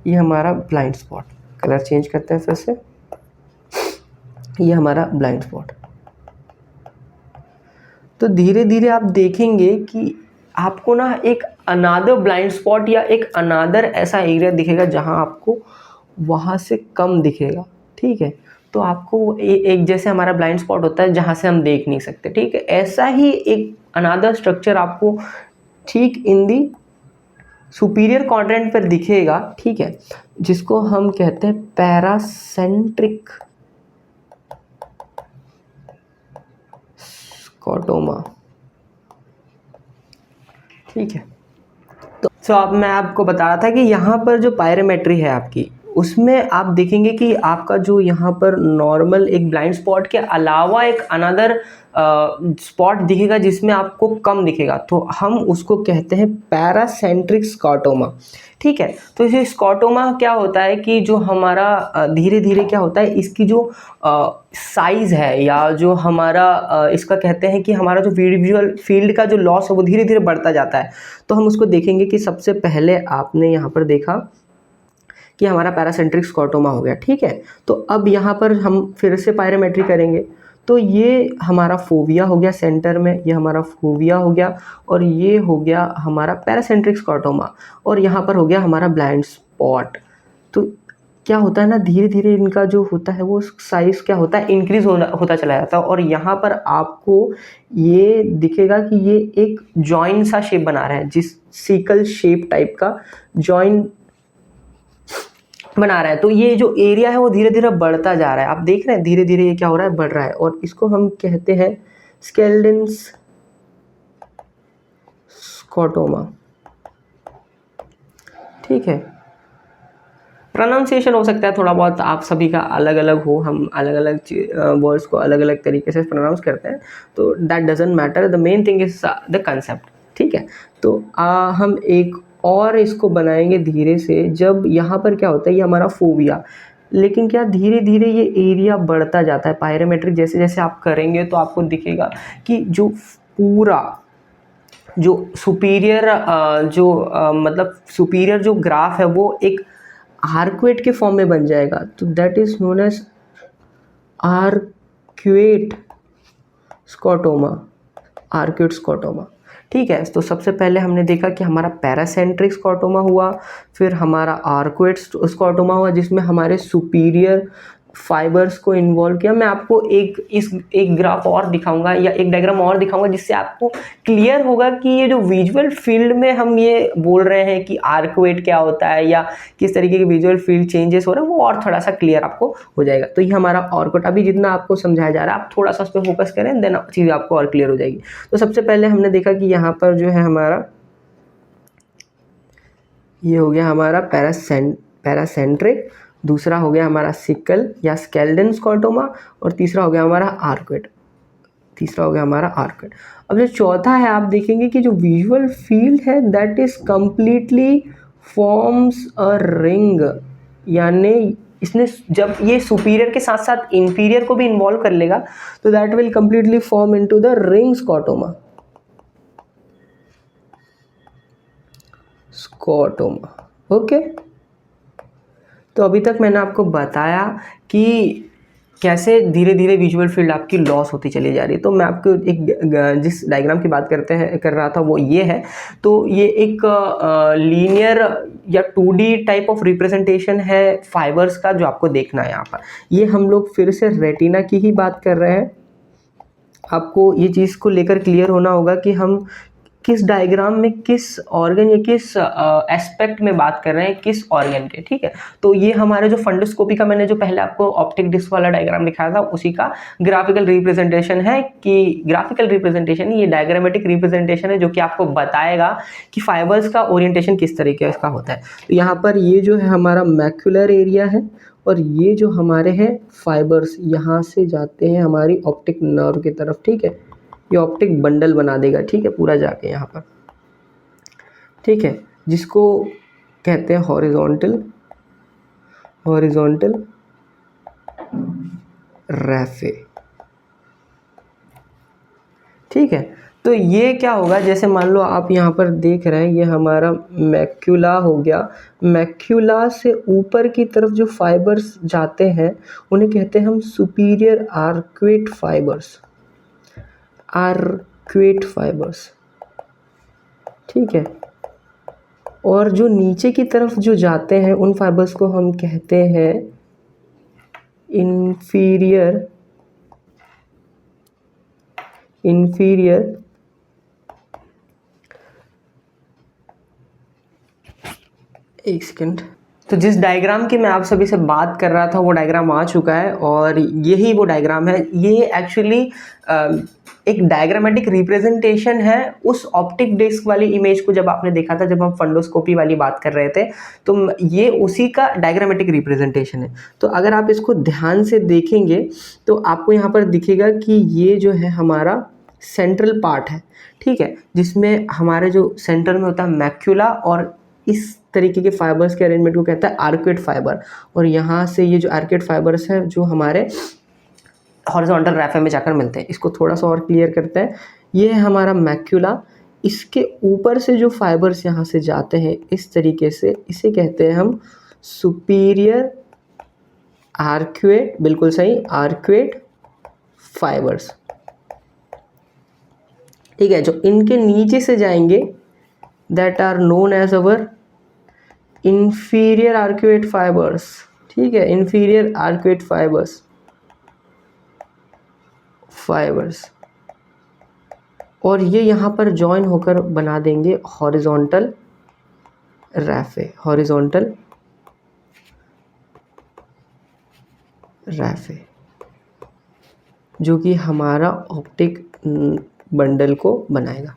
ये हमारा ब्लाइंड स्पॉट, कलर चेंज करते हैं फिर से, ये हमारा ब्लाइंड स्पॉट। तो धीरे धीरे आप देखेंगे कि आपको ना एक अनादर ब्लाइंड स्पॉट या एक अनादर ऐसा एरिया दिखेगा जहां आपको वहां से कम दिखेगा, ठीक है। तो आपको एक जैसे हमारा ब्लाइंड स्पॉट होता है जहां से हम देख नहीं सकते, ठीक है, ऐसा ही एक अनादर स्ट्रक्चर आपको ठीक इन दी सुपीरियर क्वाड्रेंट पर दिखेगा, ठीक है, जिसको हम कहते हैं पैरासेंट्रिक स्कॉटोमा, ठीक है। तो अब मैं आपको बता रहा था कि यहाँ पर जो पायरोमेट्री है आपकी, उसमें आप देखेंगे कि आपका जो यहाँ पर नॉर्मल एक ब्लाइंड स्पॉट के अलावा एक अनदर स्पॉट दिखेगा जिसमें आपको कम दिखेगा, तो हम उसको कहते हैं पैरासेंट्रिक स्कॉटोमा, ठीक है। तो ये स्कॉटोमा क्या होता है कि जो हमारा धीरे धीरे क्या होता है, इसकी जो साइज है या जो हमारा इसका कहते हैं कि हमारा जो विजुअल फील्ड का जो लॉस है वो धीरे धीरे बढ़ता जाता है। तो हम उसको देखेंगे कि सबसे पहले आपने यहाँ पर देखा कि हमारा पैरासेंट्रिक स्कॉटोमा हो गया, ठीक है। तो अब यहाँ पर हम फिर से पायरोमेट्री करेंगे, तो ये हमारा फोविया हो गया सेंटर में, ये हमारा फोविया हो गया, और ये हो गया हमारा पैरासेंट्रिक स्कॉटोमा, और यहाँ पर हो गया हमारा ब्लाइंड स्पॉट। तो क्या होता है ना, धीरे धीरे इनका जो होता है वो साइज क्या होता है, इंक्रीज होता चला जाता है, और यहाँ पर आपको ये दिखेगा कि ये एक जॉइंट सा शेप बना रहा है, जिस सिकल शेप टाइप का जॉइंट बना रहा है। तो ये जो एरिया है वो धीरे धीरे बढ़ता जा रहा है, आप देख रहे हैं धीरे धीरे ये क्या हो रहा है, बढ़ रहा है, और इसको हम कहते हैं स्केल्डेंस स्कॉटोमा, ठीक है। प्रोनाउंसिएशन हो सकता है थोड़ा बहुत आप सभी का अलग अलग हो, हम अलग अलग वर्ड्स को अलग अलग तरीके से प्रोनाउंस करते हैं, तो that doesn't matter, the main thing is the concept, ठीक है। तो हम एक और इसको बनाएंगे धीरे से, जब यहाँ पर क्या होता है, ये हमारा फोविया, लेकिन क्या धीरे धीरे ये एरिया बढ़ता जाता है, पायरोमेट्रिक जैसे जैसे आप करेंगे तो आपको दिखेगा कि जो पूरा जो सुपीरियर मतलब सुपीरियर जो ग्राफ है वो एक आर्क्वेट के फॉर्म में बन जाएगा, तो that is known as arcuate scotoma, arcuate scotoma, ठीक है। तो सबसे पहले हमने देखा कि हमारा पैरासेंट्रिक स्कॉटोमा हुआ, फिर हमारा आर्क्वेट स्कॉटोमा हुआ जिसमें हमारे सुपीरियर फाइबर्स को इन्वॉल्व किया। मैं आपको एक ग्राफ और दिखाऊंगा या एक डायग्राम और दिखाऊंगा जिससे आपको क्लियर होगा कि ये जो विजुअल फील्ड में हम ये बोल रहे हैं कि आर्क्वेट क्या होता है या किस तरीके के विजुअल फील्ड चेंजेस हो रहे हैं, वो और थोड़ा सा क्लियर आपको हो जाएगा। तो ये हमारा आर्क्वेट, अभी जितना आपको समझाया जा रहा है आप थोड़ा सा उस पर फोकस करें, देन चीज़ आपको और क्लियर हो जाएगी। तो सबसे पहले हमने देखा कि यहाँ पर जो है हमारा ये हो गया हमारा पैरासेंट्रिक, दूसरा हो गया हमारा सिकल या स्केल्डन स्कॉटोमा, और तीसरा हो गया हमारा आर्क्वेट, अब जो चौथा है आप देखेंगे कि जो विजुअल फील्ड है that is completely forms a ring, यानी इसने जब ये सुपीरियर के साथ साथ इंफीरियर को भी इन्वॉल्व कर लेगा तो that will completely form into the ring scotoma, okay. तो अभी तक मैंने आपको बताया कि कैसे धीरे धीरे विजुअल फील्ड आपकी लॉस होती चली जा रही है। तो मैं आपको एक जिस डायग्राम की बात कर रहा था वो ये है। तो ये एक लीनियर या 2D टाइप ऑफ रिप्रेजेंटेशन है फाइबर्स का जो आपको देखना है यहाँ पर। ये हम लोग फिर से रेटिना की ही बात कर रहे हैं। आपको ये चीज़ को लेकर क्लियर होना होगा कि हम किस डायग्राम में किस ऑर्गन या किस एस्पेक्ट में बात कर रहे हैं, किस ऑर्गन के, ठीक है। तो ये हमारे जो फंडोस्कोपी का मैंने जो पहले आपको ऑप्टिक डिस्क वाला डायग्राम दिखाया था उसी का ग्राफिकल रिप्रेजेंटेशन है। कि ग्राफिकल रिप्रेजेंटेशन ये डायग्रामेटिक रिप्रेजेंटेशन है जो कि आपको बताएगा कि फाइबर्स का ओरिएंटेशन किस तरीके का होता है। तो यहाँ पर ये जो है हमारा मैक्युलर एरिया है और ये जो हमारे हैं फाइबर्स यहाँ से जाते हैं हमारी ऑप्टिक नर्व की तरफ, ठीक है। ये ऑप्टिक बंडल बना देगा, ठीक है, पूरा जाके यहाँ पर, ठीक है, जिसको कहते हैं हॉरिजॉन्टल रैफे, ठीक है। तो ये क्या होगा, जैसे मान लो आप यहाँ पर देख रहे हैं, ये हमारा मैक्यूला हो गया। मैक्यूला से ऊपर की तरफ जो फाइबर्स जाते हैं उन्हें कहते हैं हम superior arcuate fibres, arcuate fibres, ठीक है। और जो नीचे की तरफ जो जाते हैं उन फाइबर्स को हम कहते हैं इंफीरियर एक सेकेंड। तो जिस डायग्राम की मैं आप सभी से बात कर रहा था वो डायग्राम आ चुका है, और यही वो डायग्राम है। ये एक्चुअली एक डायग्रामेटिक रिप्रेजेंटेशन है उस ऑप्टिक डिस्क वाली इमेज को जब आपने देखा था, जब हम फंडोस्कोपी वाली बात कर रहे थे, तो ये उसी का डायग्रामेटिक रिप्रेजेंटेशन है। तो अगर आप इसको ध्यान से देखेंगे तो आपको यहाँ पर दिखेगा कि ये जो है हमारा सेंट्रल पार्ट है, ठीक है, जिसमें हमारे जो सेंटर में होता है मैक्यूला, और इस तरीके के फाइबर्स के अरेंजमेंट को कहता है आर्क्वेट फाइबर। और यहाँ से ये जो आर्क्वेट फाइबर्स हैं जो हमारे हॉरिजॉन्टल रैफे में जाकर मिलते हैं। इसको थोड़ा सा और क्लियर करते हैं। ये है हमारा मैक्यूला, इसके ऊपर से जो फाइबर्स यहाँ से जाते हैं इस तरीके से, इसे कहते हैं हम सुपीरियर आर्क्वेट, बिल्कुल सही, आर्क्वेट फाइबर्स, ठीक है। जो इनके नीचे से जाएंगे that are known as our inferior arcuate fibres, ठीक है, इंफीरियर आर्क्वेट फाइबर्स। और ये यहाँ पर जॉइन होकर बना देंगे हॉरिजॉन्टल रैफे, हॉरिजॉन्टल रैफे, जो कि हमारा ऑप्टिक बंडल को बनाएगा।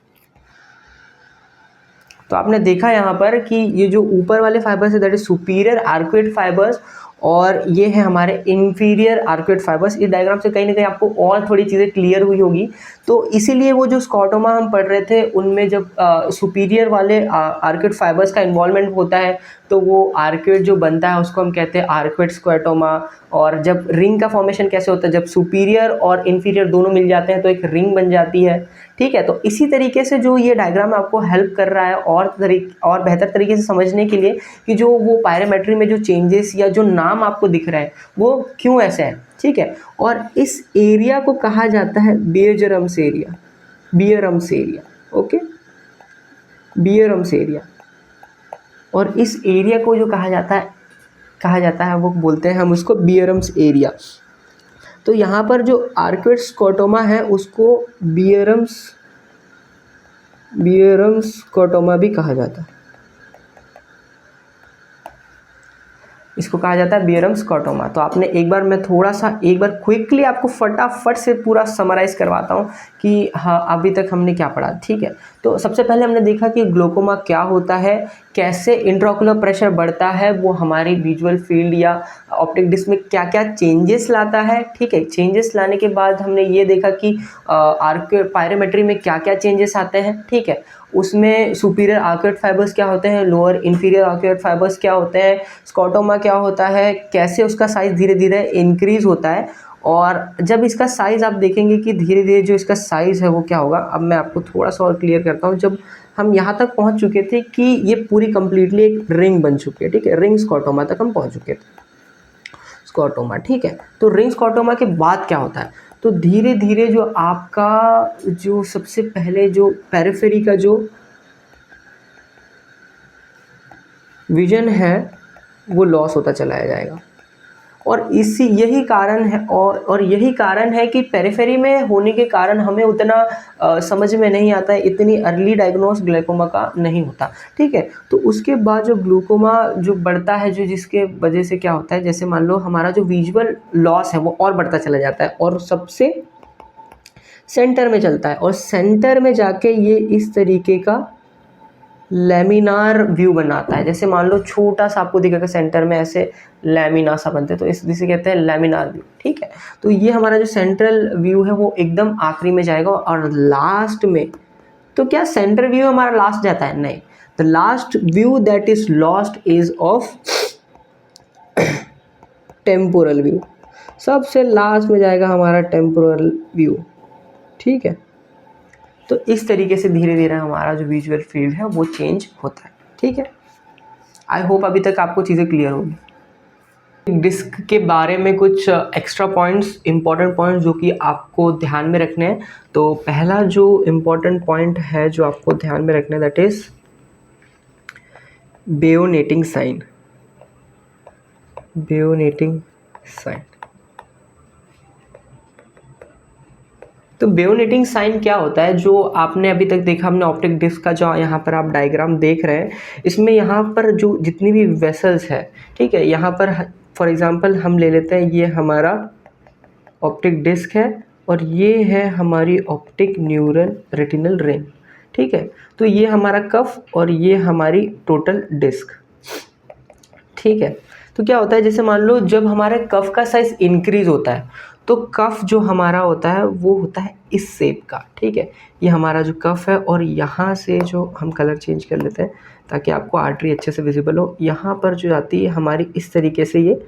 तो आपने देखा यहाँ पर कि ये जो ऊपर वाले फाइबर्स है that is superior arcuate fibres, और ये है हमारे इंफीरियर आर्क्वेट फाइबर्स। इस डायग्राम से कहीं ना कहीं आपको और थोड़ी चीज़ें क्लियर हुई होगी। तो इसीलिए वो जो स्कॉटोमा हम पढ़ रहे थे उनमें जब सुपीरियर वाले आर्क्वेट फाइबर्स का इन्वॉल्वमेंट होता है तो वो आर्क्वेट जो बनता है उसको हम कहते हैं आर्क्वेट स्क्वाटोमा। और जब रिंग का फॉर्मेशन कैसे होता है, जब सुपीरियर और इंफीरियर दोनों मिल जाते हैं तो एक रिंग बन जाती है, ठीक है। तो इसी तरीके से जो ये डायग्राम आपको हेल्प कर रहा है और बेहतर तरीके से समझने के लिए कि जो वो पायरोमेट्री में जो चेंजेस या जो नाम आपको दिख रहा है वो क्यों ऐसे है, ठीक है। और इस एरिया को कहा जाता है बियरम्स एरिया, बियरम्स एरिया, ओके, बियरम्स एरिया। और इस एरिया को जो कहा जाता है वो बोलते हैं हम उसको बियरम्स एरिया। तो यहाँ पर जो आर्क्वेट स्क्वाटोमा है उसको बियरम्स स्क्वाटोमा भी कहा जाता है, इसको कहा जाता है बियरम्स स्क्वाटोमा। तो आपने एक बार क्विकली आपको फटाफट से पूरा समराइज करवाता हूँ कि हाँ अभी तक हमने क्या पढ़ा, ठीक है। तो सबसे पहले हमने देखा कि ग्लोकोमा क्या होता है, कैसे इंट्राओकुलर प्रेशर बढ़ता है, वो हमारी विजुअल फील्ड या ऑप्टिक डिस्क में क्या क्या चेंजेस लाता है, ठीक है। चेंजेस लाने के बाद हमने ये देखा कि पायरोमेट्री में क्या क्या चेंजेस आते हैं, ठीक है। उसमें सुपीरियर आर्क्वेट फाइबर्स क्या होते हैं, लोअर इंफीरियर आर्क्वेट फाइबर्स क्या होते हैं, स्कॉटोमा क्या होता है, कैसे उसका साइज़ धीरे धीरे इंक्रीज़ होता है। और जब इसका साइज़ आप देखेंगे कि धीरे धीरे जो इसका साइज़ है वो क्या होगा, अब मैं आपको थोड़ा सा और क्लियर करता हूँ। जब हम यहाँ तक पहुँच चुके थे कि ये पूरी कंप्लीटली एक रिंग बन चुकी है, ठीक है, रिंग स्कॉटोमा तक हम पहुँच चुके थे, स्कॉटोमा, ठीक है। तो रिंग स्कॉटोमा के बाद क्या होता है, तो धीरे धीरे जो आपका जो सबसे पहले जो पेरिफेरी का जो विजन है वो लॉस होता चला जाएगा। और यही कारण है कि पेरिफेरी में होने के कारण हमें उतना समझ में नहीं आता है, इतनी अर्ली डायग्नोस ग्लूकोमा का नहीं होता, ठीक है। तो उसके बाद जो ग्लूकोमा जो बढ़ता है, जो जिसके वजह से क्या होता है, जैसे मान लो हमारा जो विजुअल लॉस है वो और बढ़ता चला जाता है और सबसे सेंटर में चलता है, और सेंटर में जाके ये इस तरीके का लैमिनार व्यू बनाता है। जैसे मान लो छोटा सा आपको दिखेगा सेंटर में ऐसे लैमिना सा बनते हैं, तो जिसे कहते हैं लैमिनार व्यू, ठीक है। तो ये हमारा जो सेंट्रल व्यू है वो एकदम आखिरी में जाएगा, और लास्ट में तो क्या सेंटर व्यू हमारा लास्ट जाता है, नहीं, the last view that is lost is of temporal view, सबसे लास्ट में जाएगा हमारा टेम्पोरल व्यू, ठीक है। तो इस तरीके से धीरे धीरे हमारा जो विजुअल फील्ड है वो चेंज होता है। ठीक है, आई होप अभी तक आपको चीज़ें क्लियर होगी। डिस्क के बारे में कुछ एक्स्ट्रा पॉइंट्स, इंपॉर्टेंट पॉइंट्स जो कि आपको ध्यान में रखने हैं। तो पहला जो इम्पोर्टेंट पॉइंट है जो आपको ध्यान में रखना है, दैट इज बेयोनेटिंग साइन। बेयोनेटिंग साइन। तो बेयोनेटिंग साइन क्या होता है? जो आपने अभी तक देखा, हमने ऑप्टिक डिस्क का जो यहाँ पर आप डायग्राम देख रहे हैं, इसमें यहाँ पर जो जितनी भी वेसल्स है, ठीक है, यहाँ पर फॉर एग्जांपल हम ले लेते हैं, ये हमारा ऑप्टिक डिस्क है और ये है हमारी ऑप्टिक न्यूरल रेटिनल रिंग। ठीक है, तो ये हमारा कफ और ये हमारी टोटल डिस्क। ठीक है, तो क्या होता है, जैसे मान लो जब हमारे कफ का साइज इंक्रीज होता है तो कफ जो हमारा होता है वो होता है इस शेप का। ठीक है, ये हमारा जो कफ है और यहाँ से जो हम कलर चेंज कर लेते हैं ताकि आपको आर्टरी अच्छे से विजिबल हो, यहाँ पर जो जाती है हमारी इस तरीके से ये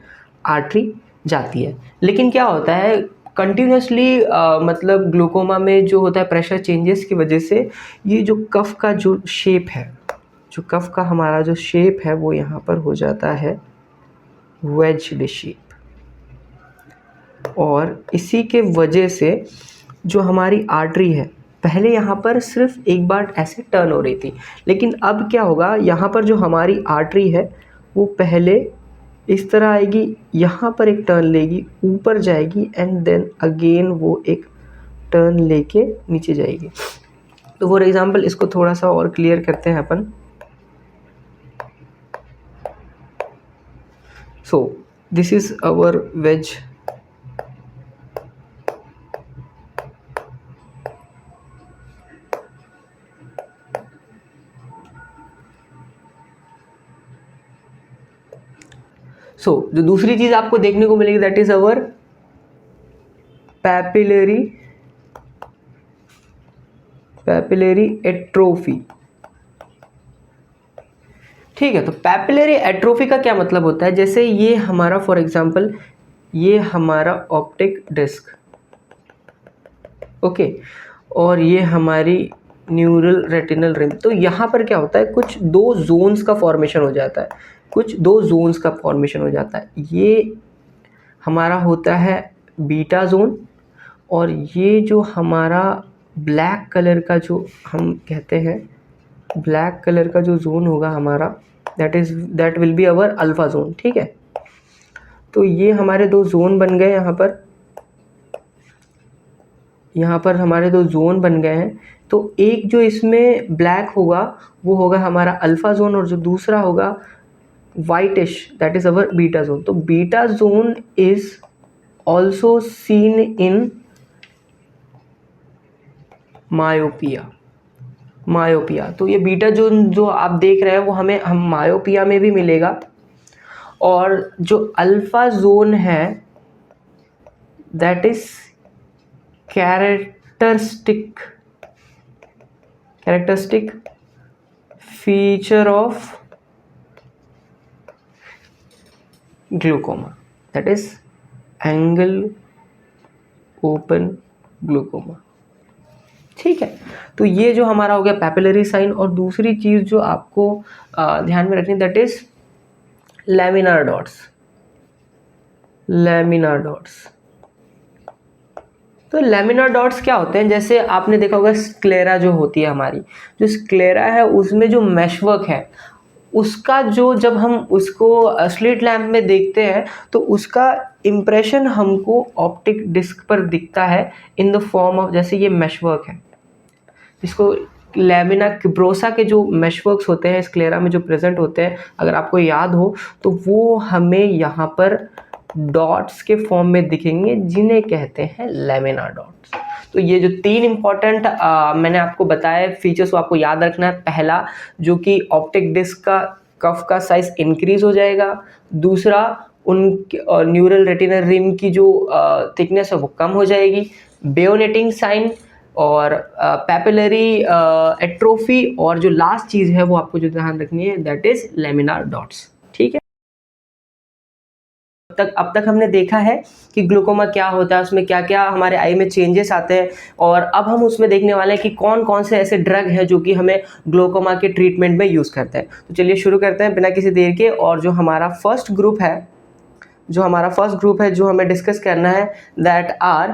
आर्टरी जाती है। लेकिन क्या होता है, कंटिन्यूसली मतलब ग्लूकोमा में जो होता है प्रेशर चेंजेस की वजह से ये जो कफ का जो शेप है, जो कफ का हमारा जो शेप है वो यहाँ पर हो जाता है वेज्ड शेप। और इसी के वजह से जो हमारी आर्टरी है, पहले यहाँ पर सिर्फ एक बार ऐसे टर्न हो रही थी, लेकिन अब क्या होगा, यहाँ पर जो हमारी आर्टरी है वो पहले इस तरह आएगी, यहाँ पर एक टर्न लेगी, ऊपर जाएगी एंड देन अगेन वो एक टर्न लेके नीचे जाएगी। तो फॉर एग्जांपल इसको थोड़ा सा और क्लियर करते हैं अपन। So this is our wedge. So जो दूसरी चीज आपको देखने को मिलेगी, that is our papillary atrophy. ठीक है, तो पैपिलरी एट्रोफी का क्या मतलब होता है? जैसे ये हमारा फॉर एग्जांपल ये हमारा ऑप्टिक डिस्क, ओके, और ये हमारी न्यूरल रेटिनल रिंग। तो यहाँ पर क्या होता है, कुछ दो जोन्स का फॉर्मेशन हो जाता है, कुछ दो जोन्स का फॉर्मेशन हो जाता है। ये हमारा होता है बीटा जोन और ये जो हमारा ब्लैक कलर का जो हम कहते हैं, ब्लैक कलर का जो जोन होगा हमारा, that will be our alpha zone. ठीक है, तो ये हमारे दो जोन बन गए, यहाँ पर हमारे दो जोन बन गए हैं। तो एक जो इसमें ब्लैक होगा वो होगा हमारा अल्फा जोन और जो दूसरा होगा whitish, that is our beta zone. तो beta zone is also seen in myopia. तो ये बीटा जोन जो आप देख रहे हैं वो हमें मायोपिया में भी मिलेगा। और जो अल्फा जोन है that is characteristic feature of glaucoma, that is angle open glaucoma. ठीक है, तो ये जो हमारा हो गया पैपिलरी साइन। और दूसरी चीज जो आपको ध्यान में रखनी, दैट इज लैमिनार डॉट्स। तो लैमिनार डॉट्स क्या होते हैं? जैसे आपने देखा होगा स्क्लेरा जो होती है हमारी, जो स्क्लेरा है उसमें जो मैशवर्क है उसका जो, जब हम उसको स्लिट लैम्प में देखते हैं तो उसका इम्प्रेशन हमको ऑप्टिक डिस्क पर दिखता है इन द फॉर्म ऑफ, जैसे ये मैशवर्क है जिसको लैमिना किब्रोसा के जो मैशवर्क्स होते हैं स्क्लेरा में जो प्रेजेंट होते हैं, अगर आपको याद हो तो वो हमें यहाँ पर डॉट्स के फॉर्म में दिखेंगे जिन्हें कहते हैं लैमिनार डॉट्स। तो ये जो तीन इंपॉर्टेंट मैंने आपको बताया फीचर्स वो आपको याद रखना है। पहला जो कि ऑप्टिक डिस्क का कफ का साइज इंक्रीज हो जाएगा, दूसरा उन न्यूरल रेटिनल रिम की जो थिकनेस है वो कम हो जाएगी, बेयोनेटिंग साइन और पैपिलरी एट्रोफी, और जो लास्ट चीज़ है वो आपको जो ध्यान रखनी है दैट इज लैमिनार डॉट्स। ठीक है, अब तक हमने देखा है कि ग्लूकोमा क्या होता है, उसमें क्या क्या हमारे आई में चेंजेस आते हैं, और अब हम उसमें देखने वाले हैं कि कौन कौन से ऐसे ड्रग हैं जो कि हमें ग्लूकोमा के ट्रीटमेंट में यूज़ करते हैं। तो चलिए शुरू करते हैं बिना किसी देर के। और जो हमारा फर्स्ट ग्रुप है जो हमें डिस्कस करना है, that are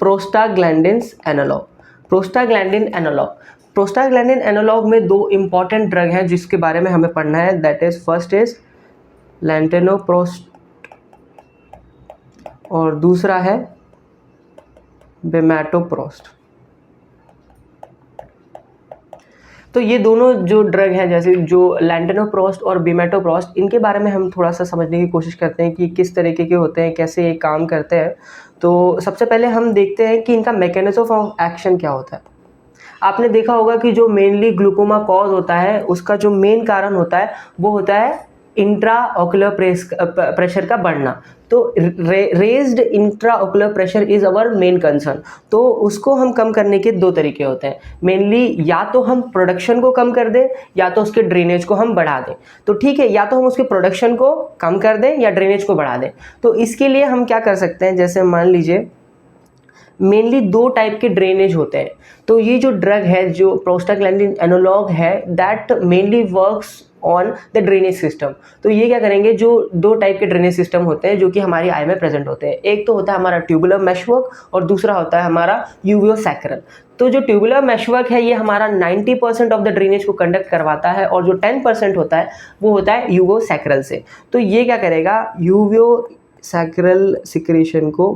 prostaglandins analogue. Prostaglandin analogue में दो इंपॉर्टेंट ड्रग हैं जिसके बारे में हमें पढ़ना है, दैट इज फर्स्ट इज लैंटेनोप्रोस्ट और दूसरा है बेमेटोप्रोस्ट। तो ये दोनों जो ड्रग हैं, जैसे जो लैंटेनोप्रोस्ट और बेमेटोप्रोस्ट, इनके बारे में हम थोड़ा सा समझने की कोशिश करते हैं कि किस तरीके के होते हैं, कैसे ये काम करते हैं। तो सबसे पहले हम देखते हैं कि इनका मैकेनिज्म ऑफ एक्शन क्या होता है। आपने देखा होगा कि जो मेनली ग्लूकोमा कॉज होता है, उसका जो मेन कारण होता है वो होता है इंट्राओकुलर प्रेशर का बढ़ना। तो raised intraocular pressure is our main concern. तो उसको हम कम करने के दो तरीके होते हैं मेनली, या तो हम प्रोडक्शन को कम कर दें या तो उसके ड्रेनेज को हम बढ़ा दें। तो ठीक है, या तो हम उसके प्रोडक्शन को कम कर दें या ड्रेनेज को बढ़ा दें। तो इसके लिए हम क्या कर सकते हैं, जैसे मान लीजिए मेनली दो टाइप के ड्रेनेज होते हैं। तो ये जो ड्रग है, जो प्रोस्टाग्लैंडिन एनालॉग है, that mainly works on the drainage system. तो ये क्या करेंगे, जो दो टाइप के ड्रेनेज सिस्टम होते हैं जो कि हमारी आई में प्रेजेंट होते हैं। एक तो होता है हमारा ट्यूबुलर मेशवर्क और दूसरा होता है हमारा यूवियोसैक्रल। तो जो ट्यूबुलर मेशवर्क है, ये हमारा 90% ऑफ द ड्रेनेज को कंडक्ट करवाता है, और जो 10% होता है वो होता है यूवियोसैक्रल से। तो ये क्या करेगा, यूवियोसैक्रल सिक्रेशन को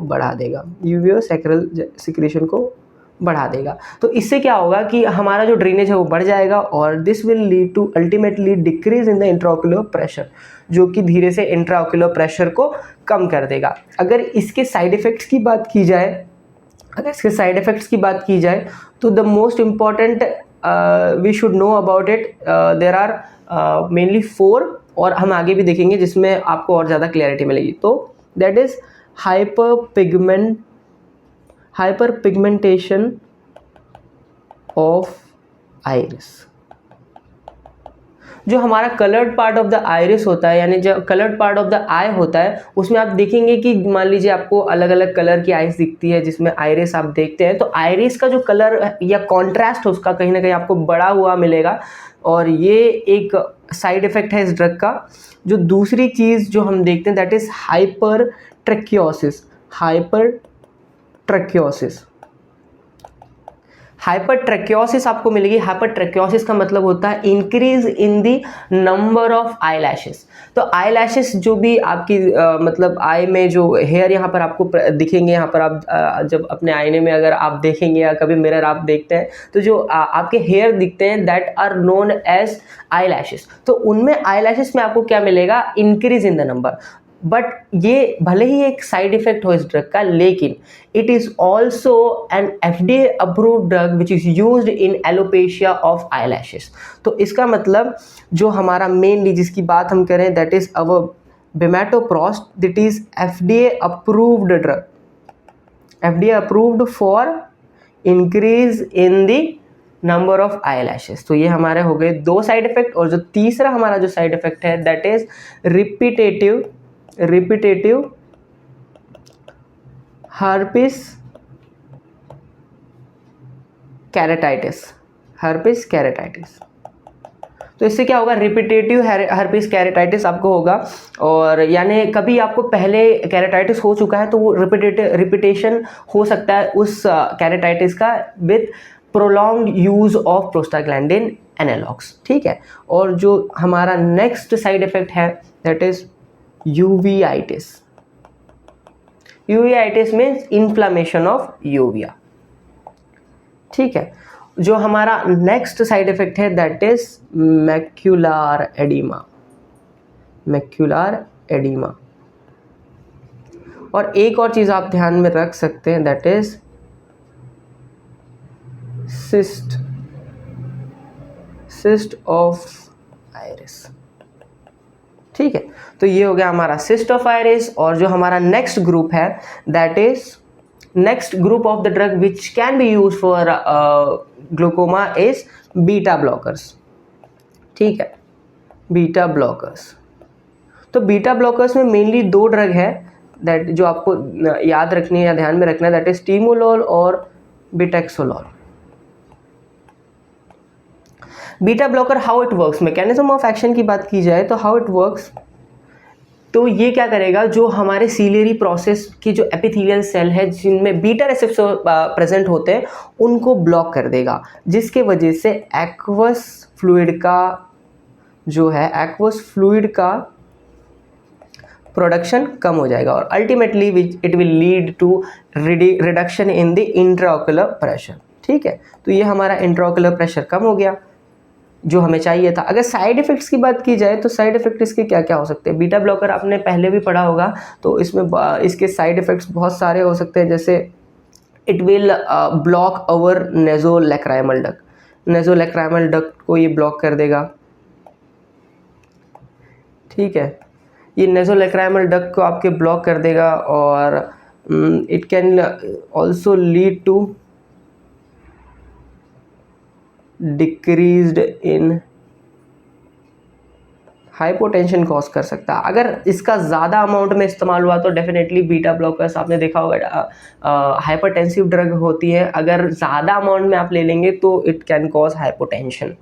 बढ़ा देगा। तो इससे क्या होगा कि हमारा जो ड्रेनेज है वो बढ़ जाएगा, और this will lead to ultimately decrease in the intraocular pressure, जो कि धीरे से इंट्राओकुलर प्रेशर को कम कर देगा। अगर इसके साइड इफ़ेक्ट्स की बात की जाए तो the most important we should know about it, there are mainly 4, और हम आगे भी देखेंगे जिसमें आपको और ज़्यादा क्लैरिटी मिलेगी। तो that is hyperpigmentation of iris. जो हमारा coloured part of the iris होता है, यानी जो कलर्ड पार्ट ऑफ द आई होता है, उसमें आप देखेंगे कि मान लीजिए आपको अलग अलग कलर की आइस दिखती है जिसमें आइरिस आप देखते हैं, तो आइरिस का जो कलर या कॉन्ट्रास्ट उसका कहीं ना कहीं आपको बढ़ा हुआ मिलेगा, और ये एक साइड इफेक्ट है इस ड्रग का। जो दूसरी चीज़ जो हम देखते हैं, दैट इज हाइपरट्रैकियोसिस आपको मिलेगी। हाइपरट्रैकियोसिस का मतलब होता है increase in the number of eyelashes. तो आई लैशेस जो भी आपकी मतलब आई में जो हेयर यहाँ पर आपको दिखेंगे, यहाँ पर आप जब अपने आईने में अगर आप देखेंगे या कभी मिरर आप देखते हैं, तो जो आपके हेयर दिखते हैं, that are known as eyelashes. तो उनमें आई लैशेस में आपको क्या मिलेगा, increase in the number. But ये भले ही एक साइड इफेक्ट हो इस ड्रग का, लेकिन it is also an FDA approved drug which is used in alopecia of eyelashes. तो इसका मतलब जो हमारा मेनली जिसकी बात हम करें, that is our bimatoprost, that is FDA approved drug, FDA approved for increase in the number of eyelashes. तो ये हमारे हो गए दो साइड इफेक्ट। और जो तीसरा हमारा जो साइड इफेक्ट है, that is repetitive herpes keratitis। तो इससे क्या होगा, रिपीटेटिव herpes keratitis आपको होगा, और यानी कभी आपको पहले केराटाइटिस हो चुका है तो वो रिपीटेशन हो सकता है उस केराटाइटिस का with prolonged use of prostaglandin analogues. ठीक है। और जो हमारा नेक्स्ट साइड इफेक्ट है, that is uveitis. Uveitis means inflammation of uvea. ठीक है। जो हमारा नेक्स्ट साइड इफेक्ट है, दैट इज मैक्युलर एडिमा। और एक और चीज आप ध्यान में रख सकते हैं, that is cyst of iris. ठीक है। तो ये हो गया हमारा सिस्ट ऑफ आइरिस। और जो हमारा नेक्स्ट ग्रुप है, that is next group of the drug which can be use for glaucoma is beta blockers. ठीक है, बीटा ब्लॉकर्स। तो बीटा ब्लॉकर्स में मेनली 2 ड्रग है दैट जो आपको याद रखनी है या ध्यान में रखना है, दैट इज टीमोलोल और betaxolol. Beta blocker how it works, mechanism of action की बात की जाए तो हाउ इट वर्क्स, तो ये क्या करेगा, जो हमारे सीलियरी प्रोसेस की जो एपिथेलियल सेल है जिनमें बीटा रिसेप्टर प्रेजेंट होते हैं उनको ब्लॉक कर देगा, जिसके वजह से एक्वस फ्लूइड का प्रोडक्शन कम हो जाएगा और ultimately it will lead to reduction in the intraocular pressure. ठीक है, तो ये हमारा इंट्राओकुलर प्रेशर कम हो गया जो हमें चाहिए था। अगर साइड इफ़ेक्ट्स की बात की जाए तो साइड इफ़ेक्ट इसके क्या क्या हो सकते हैं, बीटा ब्लॉकर आपने पहले भी पढ़ा होगा, तो इसमें इसके साइड इफ़ेक्ट्स बहुत सारे हो सकते हैं, जैसे it will block our nasolacrimal duct, nasolacrimal duct को ये ब्लॉक कर देगा। ठीक है, ये नेज़ोलैक्राइमल डक्ट को आपके ब्लॉक कर देगा और it can also lead to decreased in hypotension cause कर सकता है। अगर इसका ज़्यादा अमाउंट में इस्तेमाल हुआ तो डेफिनेटली बीटा ब्लॉकर्स आपने देखा होगा हाइपरटेंसिव ड्रग होती है, अगर ज़्यादा अमाउंट में आप ले लेंगे तो इट कैन कॉज हाइपोटेंशन।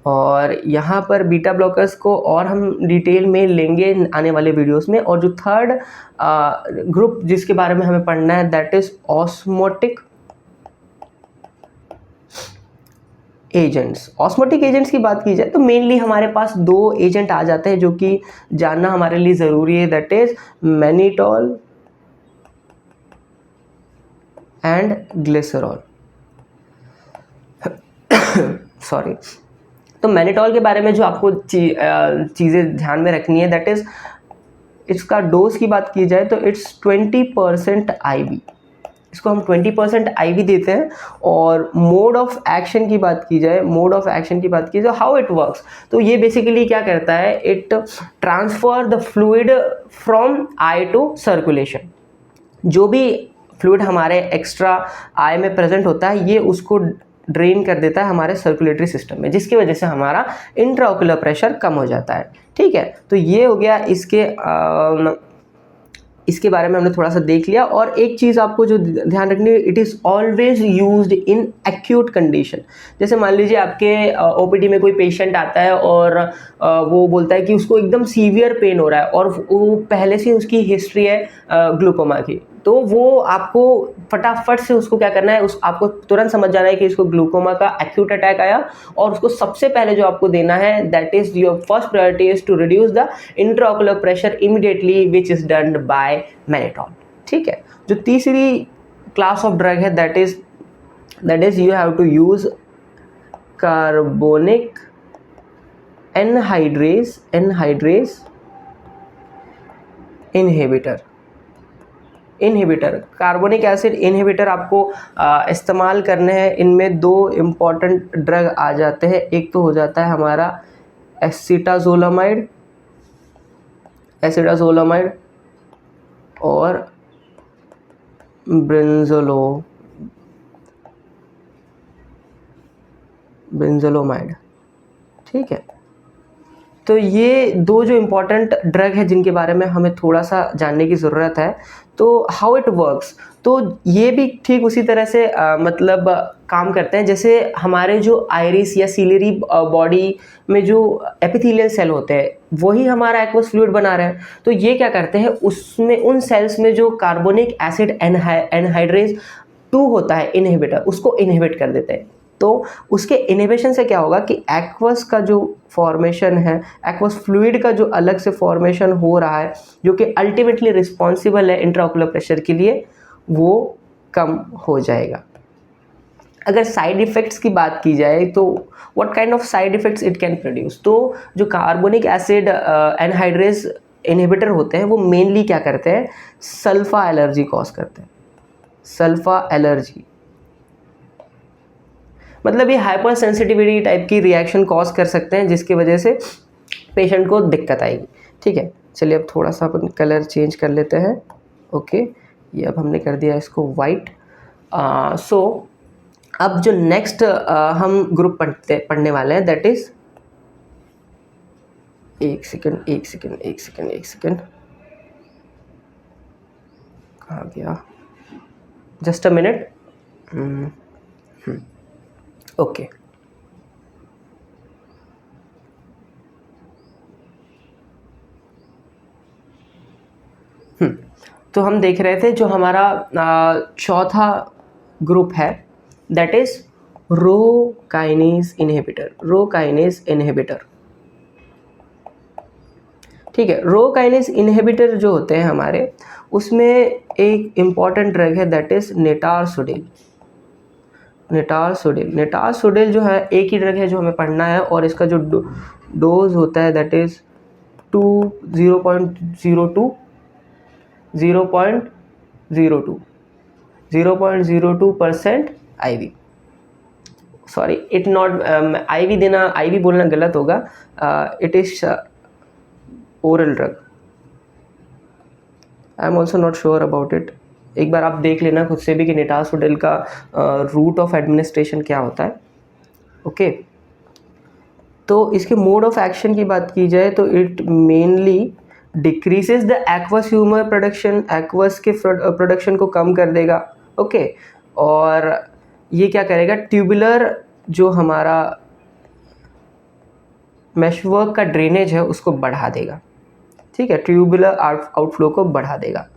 और यहाँ पर बीटा ब्लॉकर्स को और हम डिटेल में लेंगे आने वाले वीडियोस में। और जो थर्ड ग्रुप जिसके बारे में हमें पढ़ना है that is osmotic agents. Osmotic agents की बात की जाए तो मेनली हमारे पास 2 एजेंट आ जाते हैं जो कि जानना हमारे लिए ज़रूरी है, that is mannitol and glycerol. Sorry, तो मैनिटॉल के बारे में जो आपको चीज़ें ध्यान में रखनी है दैट इज इसका डोज की बात की जाए तो इट्स 20% IV, इसको हम 20% IV देते हैं। और मोड ऑफ एक्शन की बात की जाए, हाउ इट वर्क्स, तो ये बेसिकली क्या करता है, it transfer the fluid from eye to circulation. जो भी फ्लूइड हमारे एक्स्ट्रा आई में प्रेजेंट होता है ये उसको ड्रेन कर देता है हमारे सर्कुलेटरी सिस्टम में, जिसकी वजह से हमारा इंट्राओकुलर प्रेशर कम हो जाता है। ठीक है, तो ये हो गया इसके बारे में हमने थोड़ा सा देख लिया। और एक चीज़ आपको जो ध्यान रखनी है, it is always used in acute condition. जैसे मान लीजिए आपके OPD में कोई पेशेंट आता है और वो बोलता है कि उसको एकदम सीवियर पेन हो रहा है और वो पहले से उसकी हिस्ट्री है ग्लूकोमा की, तो वो आपको फटाफट से उसको क्या करना है, आपको तुरंत समझ जाना है कि इसको ग्लूकोमा का एक्यूट अटैक आया, और उसको सबसे पहले जो आपको देना है that is your first priority is to reduce the intraocular pressure immediately which is done by mannitol. ठीक है, जो तीसरी क्लास ऑफ ड्रग है that is you have to use carbonic anhydrase inhibitor. Carbonic acid inhibitor आपको इस्तेमाल करने हैं। इनमें 2 इम्पॉर्टेंट ड्रग आ जाते हैं, एक तो हो जाता है हमारा एसिटाजोलामाइड और ब्रिंजोलोमाइड। ठीक है, तो ये 2 जो इम्पॉर्टेंट ड्रग है जिनके बारे में हमें थोड़ा सा जानने की ज़रूरत है। तो हाउ इट वर्क्स, तो ये भी ठीक उसी तरह से मतलब काम करते हैं जैसे हमारे जो आइरिस या सीलियरी बॉडी में जो एपिथेलियल सेल होते हैं वही हमारा एक्वस फ्लूइड बना रहे हैं। तो ये क्या करते हैं, उसमें उन सेल्स में जो कार्बोनिक एसिड एनहाइड्रेस 2 होता है इनहिबिटर, उसको इनहिबिट कर देते हैं। तो उसके इनहिबिशन से क्या होगा कि एक्वस का जो फॉर्मेशन है, एक्वस फ्लूइड का जो अलग से फॉर्मेशन हो रहा है जो कि अल्टीमेटली रिस्पॉन्सिबल है इंट्राओकुलर प्रेशर के लिए, वो कम हो जाएगा। अगर साइड इफ़ेक्ट्स की बात की जाए तो what kind of side effects it can produce, तो जो कार्बोनिक एसिड एनहाइड्रेस इनहिबिटर होते हैं वो मेनली क्या करते हैं, सल्फा एलर्जी कॉज करते हैं। सल्फा एलर्जी मतलब ये हाइपर सेंसिटिविटी टाइप की रिएक्शन कॉज कर सकते हैं जिसकी वजह से पेशेंट को दिक्कत आएगी। ठीक है, चलिए अब थोड़ा सा अपन कलर चेंज कर लेते हैं। ओके, ये अब हमने कर दिया इसको वाइट। सो अब जो नेक्स्ट हम ग्रुप पढ़ने वाले हैं दैट इज एक सेकंड एक सेकंड एक सेकंड एक सेकंड, कहाँ गया, जस्ट अ मिनट। ओके, तो हम देख रहे थे जो हमारा चौथा ग्रुप है that is rho kinase inhibitor. Rho kinase inhibitor, ठीक है। रो काइनेज इनहिबिटर जो होते हैं हमारे, उसमें एक इम्पॉर्टेंट ड्रग है दैट इज नेटारसोडिल। नेटारसोडिल जो है एक ही ड्रग है जो हमें पढ़ना है, और इसका जो डोज होता है that is 0.02% IV। Sorry, it not IV देना, IV बोलना गलत होगा, it is oral drug. I am also not sure about it. एक बार आप देख लेना खुद से भी कि नेटारसोडिल का रूट ऑफ एडमिनिस्ट्रेशन क्या होता है। ओके, तो इसके मोड ऑफ एक्शन की बात की जाए तो it mainly decreases the aqueous humour production, aqueous के प्रोडक्शन को कम कर देगा। ओके, और ये क्या करेगा, ट्यूबुलर जो हमारा मेशवर्क का ड्रेनेज है उसको बढ़ा देगा, ठीक है, ट्यूबुलर आउटफ्लो को बढ़ा देगा।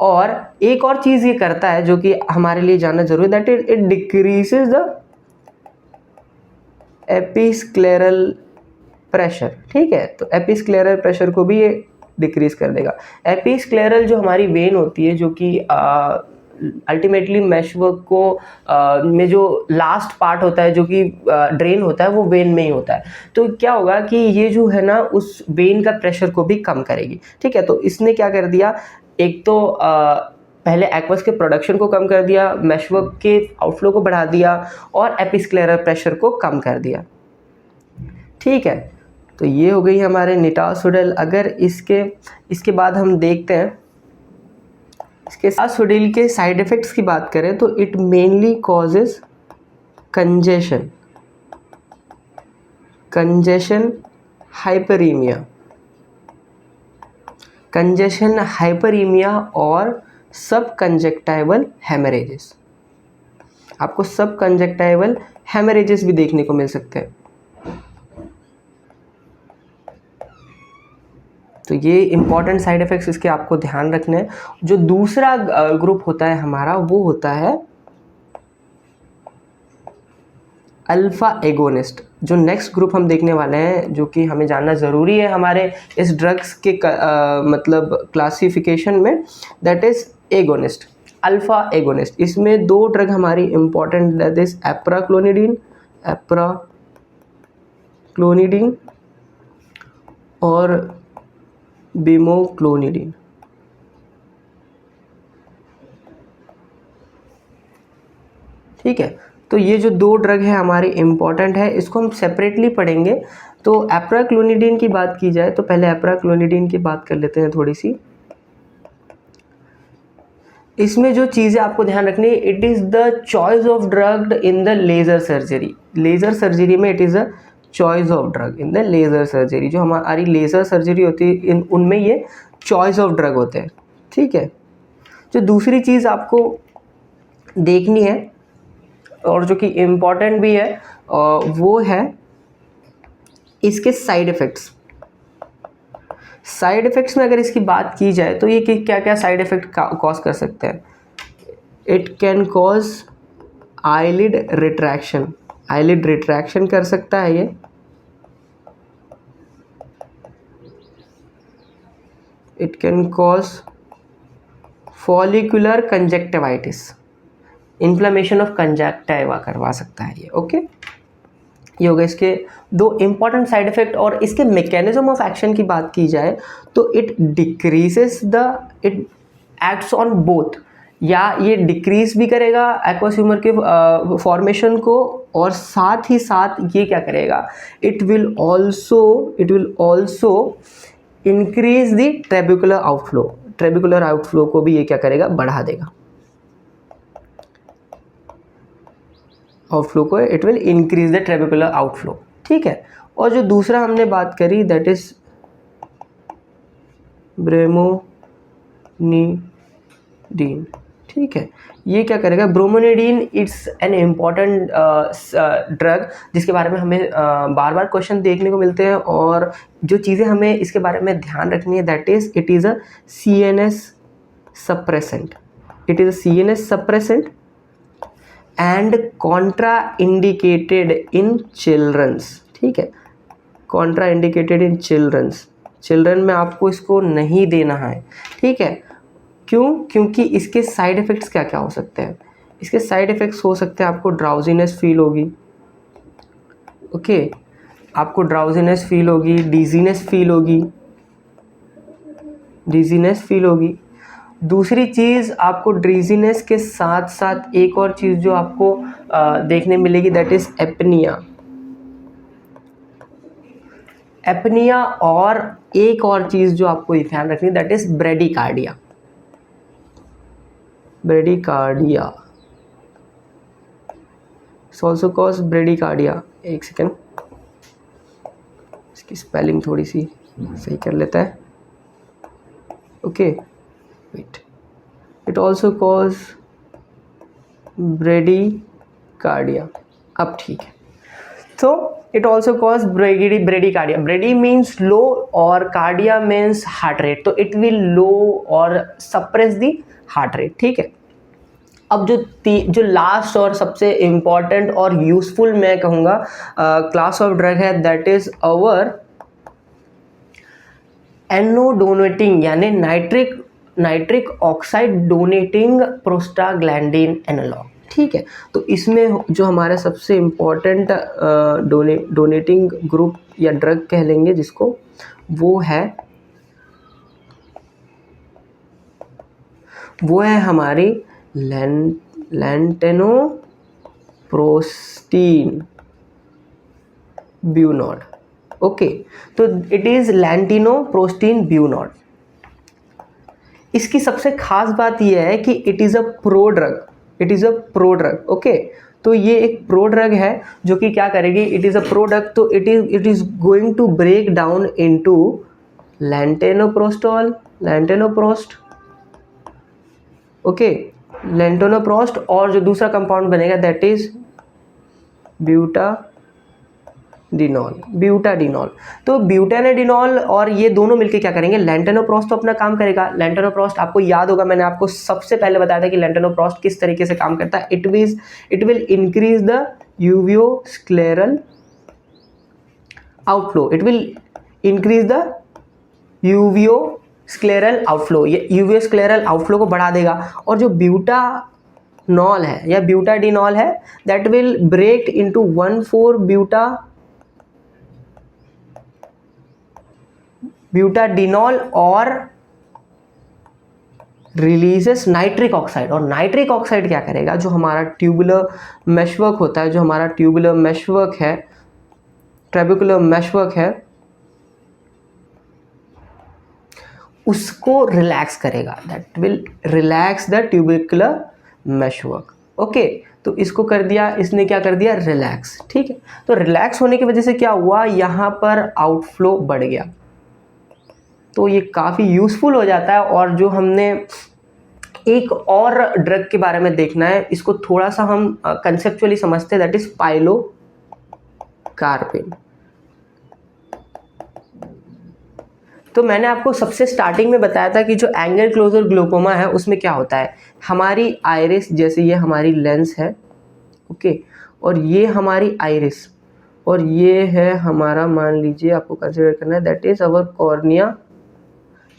और एक और चीज़ ये करता है जो कि हमारे लिए जानना जरूरी है, that it decreases the episcleral pressure, ठीक है। तो एपिस्क्लेरल प्रेशर को भी ये डिक्रीज कर देगा। एपिस्क्लेरल जो हमारी वेन होती है, जो कि अल्टीमेटली मेशवर्क को में जो लास्ट पार्ट होता है जो कि ड्रेन होता है, वो वेन में ही होता है। तो क्या होगा कि ये जो है ना, उस वेन का प्रेशर को भी कम करेगी, ठीक है। तो इसने क्या कर दिया, एक तो पहले एक्वस के प्रोडक्शन को कम कर दिया, मेशवर्क के आउटफ्लो को बढ़ा दिया, और एपिस्क्लेरल प्रेशर को कम कर दिया, ठीक है। तो ये हो गई हमारे नेटारसोडिल। अगर इसके बाद हम देखते हैं इसके नेटारसोडिल के साइड इफ़ेक्ट्स की बात करें तो it mainly causes congestion, hyperaemia और सब कंजक्टाइवल हेमरेजेस। आपको सब कंजक्टाइवल हेमरेजेस भी देखने को मिल सकते हैं। तो ये इंपॉर्टेंट साइड इफ़ेक्ट्स इसके आपको ध्यान रखने हैं। जो दूसरा ग्रुप होता है हमारा, वो होता है अल्फ़ा एगोनिस्ट। जो नेक्स्ट ग्रुप हम देखने वाले हैं, जो कि हमें जानना ज़रूरी है हमारे इस ड्रग्स के मतलब क्लासिफिकेशन में, that is agonist, alpha agonist. इसमें दो ड्रग हमारी इंपॉर्टेंट, दैट इज़ एप्राक्लोनिडीन और बिमोक्लोनिडीन, ठीक है। तो ये जो दो ड्रग है हमारे इम्पॉर्टेंट है, इसको हम सेपरेटली पढ़ेंगे। तो एप्राक्लोनिडीन की बात की जाए तो पहले एप्राक्लोनिडीन की बात कर लेते हैं थोड़ी सी। इसमें जो चीज़ें आपको ध्यान रखनी है, it is the choice of drug in the laser surgery. Laser surgery में it is a choice of drug in the laser surgery. जो हमारी लेज़र सर्जरी होती है उनमें ये चॉइस ऑफ ड्रग होते हैं, ठीक है। जो दूसरी चीज़ आपको देखनी है और जो कि इम्पॉर्टेंट भी है, वो है इसके साइड इफ़ेक्ट्स। साइड इफ़ेक्ट्स में अगर इसकी बात की जाए तो ये क्या क्या साइड इफ़ेक्ट कॉज कर सकते हैं। It can cause eyelid retraction, eyelid retraction कर सकता है ये। It can cause follicular conjunctivitis, inflammation of conjunctiva करवा सकता है ये, ओके। ये हो गए इसके दो इंपॉर्टेंट साइड इफेक्ट। और इसके मैकेनिज्म ऑफ एक्शन की बात की जाए तो it decreases it acts on both, या ये डिक्रीज भी करेगा एक्वस ह्यूमर के फॉर्मेशन को, और साथ ही साथ ये क्या करेगा, it will also increase the trabecular outflow. Trabecular outflow को भी ये क्या करेगा, बढ़ा देगा। आउटफ्लो को it will increase the trabecular outflow, ठीक है। और जो दूसरा हमने बात करी दैट इज ब्रोमोनिडीन, ठीक है। ये क्या करेगा, ब्रोमोनिडीन इट्स एन इम्पॉर्टेंट ड्रग जिसके बारे में हमें बार बार क्वेश्चन देखने को मिलते हैं, और जो चीज़ें हमें इसके बारे में ध्यान रखनी है that is it is a CNS suppressant, it is a CNS suppressant and contraindicated in childrens, ठीक है, contraindicated in childrens, children में आपको इसको नहीं देना है, ठीक है। क्यों? क्योंकि इसके साइड इफ़ेक्ट्स क्या क्या हो सकते हैं, इसके साइड इफ़ेक्ट्स हो सकते हैं, आपको ड्राउजीनेस फील होगी, ओके, आपको ड्राउजीनेस फील होगी, डिजीनेस फील होगी, डिजीनेस फील होगी। दूसरी चीज़, आपको ड्रीजीनेस के साथ साथ एक और चीज़ जो आपको देखने मिलेगी दैट इज़ एपनिया, एपनिया, और एक और चीज़ जो आपको ध्यान रखनी है that is bradycardia, bradycardia also cause bradycardia. एक सेकेंड, इसकी स्पेलिंग थोड़ी सी सही कर लेता है, okay, wait, it also cause bradycardia, अब ठीक है। तो it also cause bradycardia, brady means low और कार्डिया मीन्स हार्ट रेट, तो इट विल लो और सप्रेस दी हार्ट रेट, ठीक है। अब जो लास्ट और सबसे इम्पॉर्टेंट और यूजफुल मैं कहूँगा क्लास ऑफ ड्रग है that is our NO donating यानी nitric oxide donating prostaglandin analogue, ठीक है। तो इसमें जो हमारा सबसे इम्पॉर्टेंट डोनेटिंग ग्रुप या ड्रग कह लेंगे जिसको, वो है हमारी लैंटेनोप्रोस्टीन ब्यूनॉड, ओके। तो इट इज लैंटिनोप्रोस्टीन ब्यूनॉड। इसकी सबसे खास बात यह है कि it is a prodrug, it is a prodrug, okay. तो ये एक प्रो ड्रग है जो कि क्या करेगी, it is a prodrug, तो it is going to break down into latanoprost, latanoprost, okay, latanoprost, और जो दूसरा कंपाउंड बनेगा दैट इज ब्यूटाडिनॉल। तो ब्यूटाडिनॉल और ये दोनों मिलके क्या करेंगे, लैंटेनोप्रोस्ट तो अपना काम करेगा। लैंटेनोप्रोस्ट आपको याद होगा, मैंने आपको सबसे पहले बताया था कि लैंटेनोप्रोस्ट किस तरीके से काम करता है। It will increase the uveoscleral outflow, it will increase the uveoscleral outflow, ये यूवियोस्क्लेरल आउटफ्लो को बढ़ा देगा। और जो ब्यूटानॉल है या ब्यूटाडिनॉल है दैट विल ब्रेक इनटू 1,4-ब्यूटाडिनॉल और रिलीजेस नाइट्रिक ऑक्साइड। और नाइट्रिक ऑक्साइड क्या करेगा, जो हमारा ट्यूबुलर मेशवर्क होता है, जो हमारा ट्यूबुलर मेशवर्क है, ट्रेबेकुलर मेशवर्क है, उसको रिलैक्स करेगा, that will relax the trabecular meshwork, okay. तो इसको कर दिया, इसने क्या कर दिया, रिलैक्स, ठीक है। तो रिलैक्स होने की वजह से क्या हुआ, यहाँ पर आउटफ्लो बढ़ गया, तो ये काफ़ी यूज़फुल हो जाता है। और जो हमने एक और ड्रग के बारे में देखना है, इसको थोड़ा सा हम कंसेप्चुअली समझते हैं, दैट इज पाइलोकार्पिन। तो मैंने आपको सबसे स्टार्टिंग में बताया था कि जो एंगल क्लोजर ग्लोकोमा है उसमें क्या होता है, हमारी आइरिस, जैसे ये हमारी लेंस है, ओके, और ये हमारी आइरिस, और ये है हमारा, मान लीजिए आपको कंसिडर करना है that is our cornea,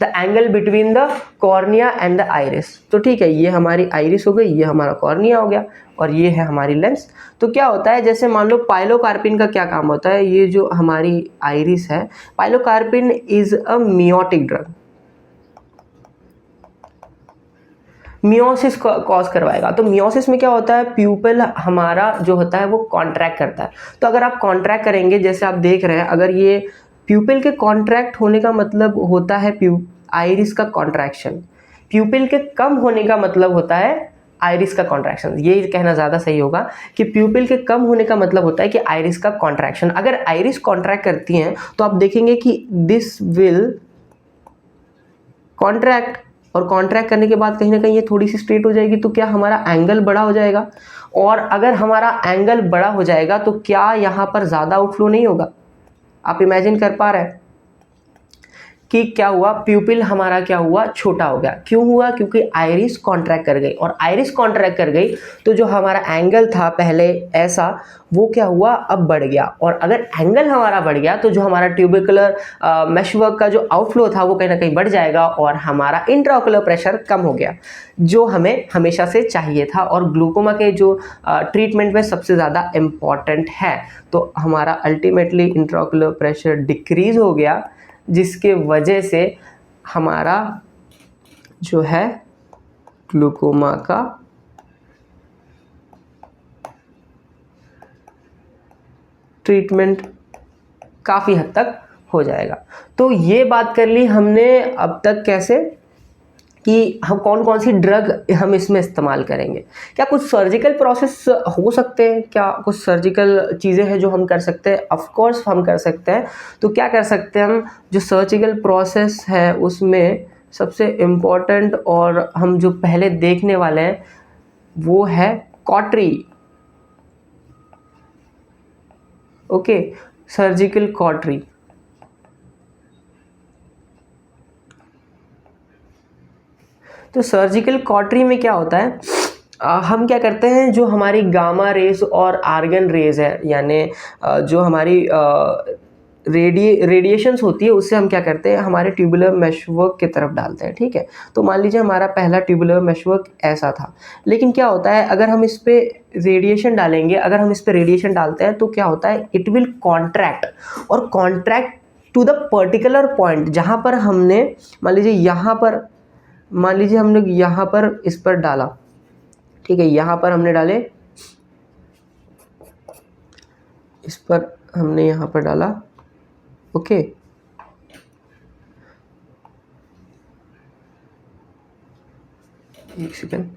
the angle between the cornea and the iris. तो ठीक है, ये हमारी आइरिस हो गई, ये हमारा कॉर्निया हो गया, और ये है हमारी लेंस। तो क्या होता है, जैसे मान लो पाइलोकार्पिन का क्या काम होता है, ये जो हमारी आइरिस है, pilocarpine is a meiotic drug, meiosis cause करवाएगा। तो मियोसिस में क्या होता है, प्यूपल हमारा जो होता है वो कॉन्ट्रैक्ट करता है। तो अगर आप कॉन्ट्रैक्ट करेंगे, जैसे आप देख रहे हैं, अगर ये प्यूपिल के कॉन्ट्रैक्ट होने का मतलब होता है आइरिस का कॉन्ट्रैक्शन, प्यूपिल के कम होने का मतलब होता है आइरिस का कॉन्ट्रैक्शन। ये कहना ज़्यादा सही होगा कि प्यूपिल के कम होने का मतलब होता है कि आइरिस का कॉन्ट्रैक्शन। अगर आइरिस कॉन्ट्रैक्ट करती हैं तो आप देखेंगे कि दिस विल कॉन्ट्रैक्ट, और कॉन्ट्रैक्ट करने के बाद कहीं ना कहीं ये थोड़ी सी स्ट्रेट हो जाएगी, तो क्या हमारा एंगल बड़ा हो जाएगा, और अगर हमारा एंगल बड़ा हो जाएगा तो क्या यहाँ पर ज़्यादा आउटफ्लो नहीं होगा? आप इमेजिन कर पा रहे हैं कि क्या हुआ, प्यूपिल हमारा क्या हुआ, छोटा हो गया। क्यों हुआ? क्योंकि आइरिस कॉन्ट्रैक्ट कर गई, और आइरिस कॉन्ट्रैक्ट कर गई तो जो हमारा एंगल था पहले ऐसा, वो क्या हुआ, अब बढ़ गया। और अगर एंगल हमारा बढ़ गया तो जो हमारा ट्यूबिकुलर मेशवर्क का जो आउटफ्लो था वो कहीं ना कहीं बढ़ जाएगा, और हमारा इंट्राओकुलर प्रेशर कम हो गया, जो हमें हमेशा से चाहिए था, और ग्लूकोमा के जो ट्रीटमेंट में सबसे ज़्यादा इम्पॉर्टेंट है। तो हमारा अल्टीमेटली इंट्राओकुलर प्रेशर डिक्रीज हो गया, जिसके वजह से हमारा जो है ग्लूकोमा का ट्रीटमेंट काफ़ी हद तक हो जाएगा। तो ये बात कर ली हमने अब तक कैसे कि हम कौन कौन सी ड्रग हम इसमें इस्तेमाल करेंगे। क्या कुछ सर्जिकल प्रोसेस हो सकते हैं? क्या कुछ सर्जिकल चीज़ें हैं जो हम कर सकते हैं? ऑफ कोर्स हम कर सकते हैं। तो क्या कर सकते हैं हम? जो सर्जिकल प्रोसेस है उसमें सबसे इम्पोर्टेंट और हम जो पहले देखने वाले हैं वो है कॉटरी। Okay, surgical cautery. तो सर्जिकल कॉटरी में क्या होता है, हम क्या करते हैं, जो हमारी गामा रेज और आर्गन रेज है, यानी जो हमारी रेडिएशंस होती है, उससे हम क्या करते हैं, हमारे ट्यूबुलर मेशवर्क की तरफ डालते हैं। ठीक है, तो मान लीजिए हमारा पहला ट्यूबुलर मेशवर्क ऐसा था, लेकिन क्या होता है अगर हम इस पे रेडिएशन डालेंगे, अगर हम इस पे रेडिएशन डालते हैं तो क्या होता है, इट विल कॉन्ट्रैक्ट, और contract to the particular point जहाँ पर हमने, मान लीजिए यहाँ पर, मान लीजिए हमने यहाँ पर इस पर डाला, ठीक है, यहाँ पर हमने डाले, इस पर हमने यहाँ पर डाला। ओके, एक सेकेंड।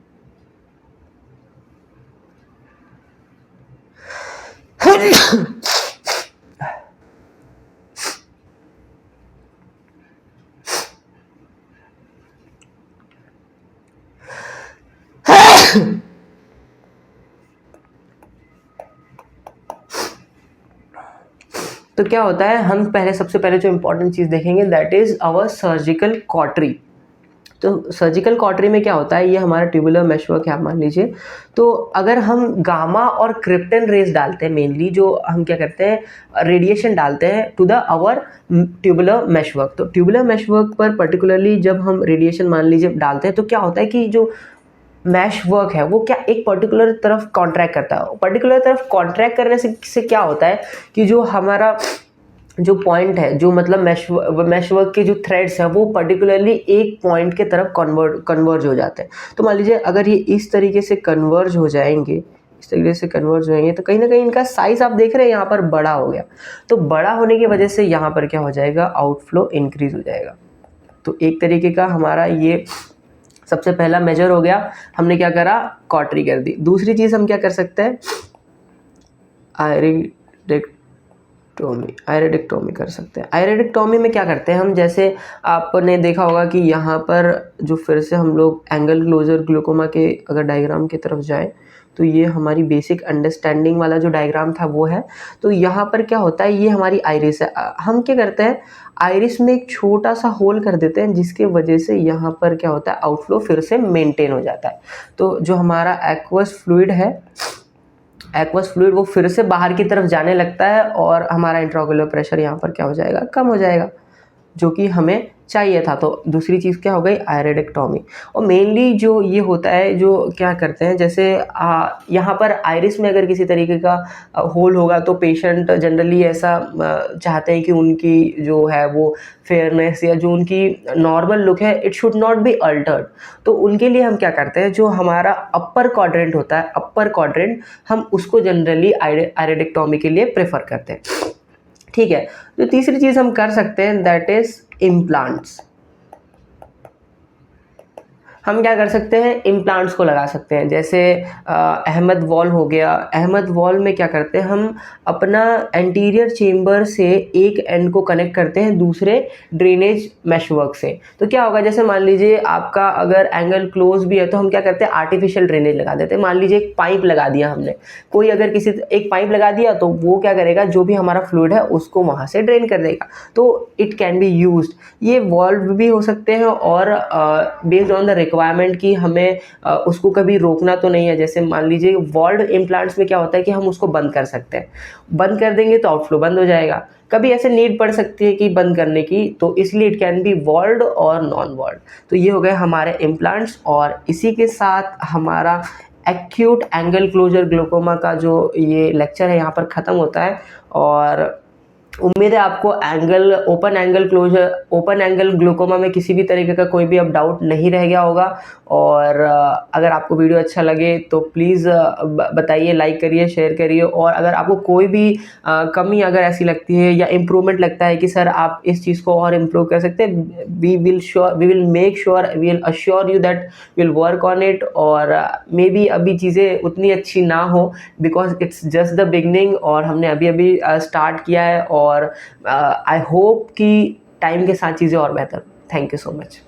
तो क्या होता है, हम पहले सबसे पहले जो इंपॉर्टेंट चीज़ देखेंगे that is our surgical cautery. तो सर्जिकल कॉटरी में क्या होता है, ये हमारा ट्यूबुलर मेशवर्क है, आप मान लीजिए। तो अगर हम गामा और क्रिप्टन रेज डालते हैं, मेनली जो हम क्या करते हैं, रेडिएशन डालते हैं to the our tubular meshwork. तो ट्यूबुलर मेशवर्क पर पर्टिकुलरली जब हम रेडिएशन मान लीजिए डालते हैं, तो क्या होता है कि जो मैश वर्क है वो क्या एक पर्टिकुलर तरफ कॉन्ट्रैक्ट करता है। पर्टिकुलर तरफ कॉन्ट्रैक्ट करने से क्या होता है कि जो हमारा जो पॉइंट है, जो मतलब मैश वर्क के जो थ्रेड्स हैं वो पर्टिकुलरली एक पॉइंट के तरफ कन्वर्ज हो जाते हैं। तो मान लीजिए अगर ये इस तरीके से कन्वर्ज हो जाएंगे, इस तरीके से कन्वर्ज हो जाएंगे, तो कहीं ना कहीं इनका साइज आप देख रहे हैं यहाँ पर बड़ा हो गया। तो बड़ा होने की वजह से यहाँ पर क्या हो जाएगा, आउटफ्लो इंक्रीज हो जाएगा। तो एक तरीके का हमारा ये सबसे पहला मेजर हो गया, हमने क्या करा, कॉटरी कर दी। दूसरी चीज़ हम क्या कर सकते हैं, आयरेडिक्टोमी कर सकते हैं। आयरेडिक्टोमी में क्या करते हैं हम, जैसे आपने देखा होगा कि यहाँ पर जो फिर से हम लोग एंगल क्लोजर ग्लूकोमा के अगर डायग्राम की तरफ जाएं, तो ये हमारी बेसिक अंडरस्टैंडिंग वाला जो डायग्राम था वो है। तो यहाँ पर क्या होता है, ये हमारी आइरिस है। हम क्या करते हैं, आइरिस में एक छोटा सा होल कर देते हैं, जिसके वजह से यहाँ पर क्या होता है, आउटफ्लो फिर से मेंटेन हो जाता है। तो जो हमारा एक्वस फ्लूइड है, एक्वस फ्लूइड वो फिर से बाहर की तरफ जाने लगता है, और हमारा इंट्राओकुलर प्रेशर यहाँ पर क्या हो जाएगा, कम हो जाएगा, जो कि हमें चाहिए था। तो दूसरी चीज़ क्या हो गई, आयरेडिक्टोमी। और मेनली जो ये होता है, जो क्या करते हैं, जैसे यहाँ पर आइरिस में अगर किसी तरीके का होल होगा तो पेशेंट जनरली ऐसा चाहते हैं कि उनकी जो है वो फेयरनेस या जो उनकी नॉर्मल लुक है, it should not be altered. तो उनके लिए हम क्या करते हैं, जो हमारा अपर क्वाड्रेंट होता है, अपर क्वाड्रेंट, हम उसको जनरली आयरेडिक्टोमी के लिए प्रेफर करते हैं। ठीक है, तो तीसरी चीज़ हम कर सकते हैं दैट इज इम्प्लांट्स। हम क्या कर सकते हैं, इम्प्लांट्स को लगा सकते हैं। जैसे अहमद वॉल हो गया, अहमद वॉल में क्या करते हैं, हम अपना एंटीरियर चेम्बर से एक एंड को कनेक्ट करते हैं दूसरे ड्रेनेज मैशवर्क से। तो क्या होगा, जैसे मान लीजिए आपका अगर एंगल क्लोज भी है तो हम क्या करते हैं, आर्टिफिशियल ड्रेनेज लगा देते हैं। मान लीजिए एक पाइप लगा दिया हमने, कोई अगर किसी एक पाइप लगा दिया तो वो क्या करेगा, जो भी हमारा फ्लूइड है उसको वहाँ से ड्रेन कर देगा। तो इट कैन बी यूज्ड। ये वॉल्व भी हो सकते हैं और बेस्ड ऑन द रिक्वायरमेंट कि हमें उसको कभी रोकना तो नहीं है। जैसे मान लीजिए वॉल्व इम्प्लांट्स में क्या होता है कि हम उसको बंद कर सकते हैं, बंद कर देंगे तो आउटफ्लो बंद हो जाएगा। कभी ऐसे नीड पड़ सकती है कि बंद करने की, तो इसलिए इट कैन बी वॉल्ड और नॉन वॉल्ड। तो ये हो गए हमारे इम्प्लांट्स, और इसी के साथ हमारा एक्यूट एंगल क्लोजर ग्लूकोमा का जो ये लेक्चर है यहाँ पर ख़त्म होता है। और उम्मीद है आपको ओपन एंगल ग्लूकोमा में किसी भी तरीके का कोई भी अब डाउट नहीं रह गया होगा। और अगर आपको वीडियो अच्छा लगे तो प्लीज़ बताइए, लाइक करिए, शेयर करिए। और अगर आपको कोई भी कमी अगर ऐसी लगती है या इम्प्रूवमेंट लगता है कि सर आप इस चीज़ को और इम्प्रूव कर सकते हैं, we will make sure, we will assure you that will work on it. और मे बी अभी चीज़ें उतनी अच्छी ना हो, because it's just the beginning, और हमने अभी अभी स्टार्ट किया है। और आई होप कि टाइम के साथ चीज़ें और बेहतर। Thank you so much.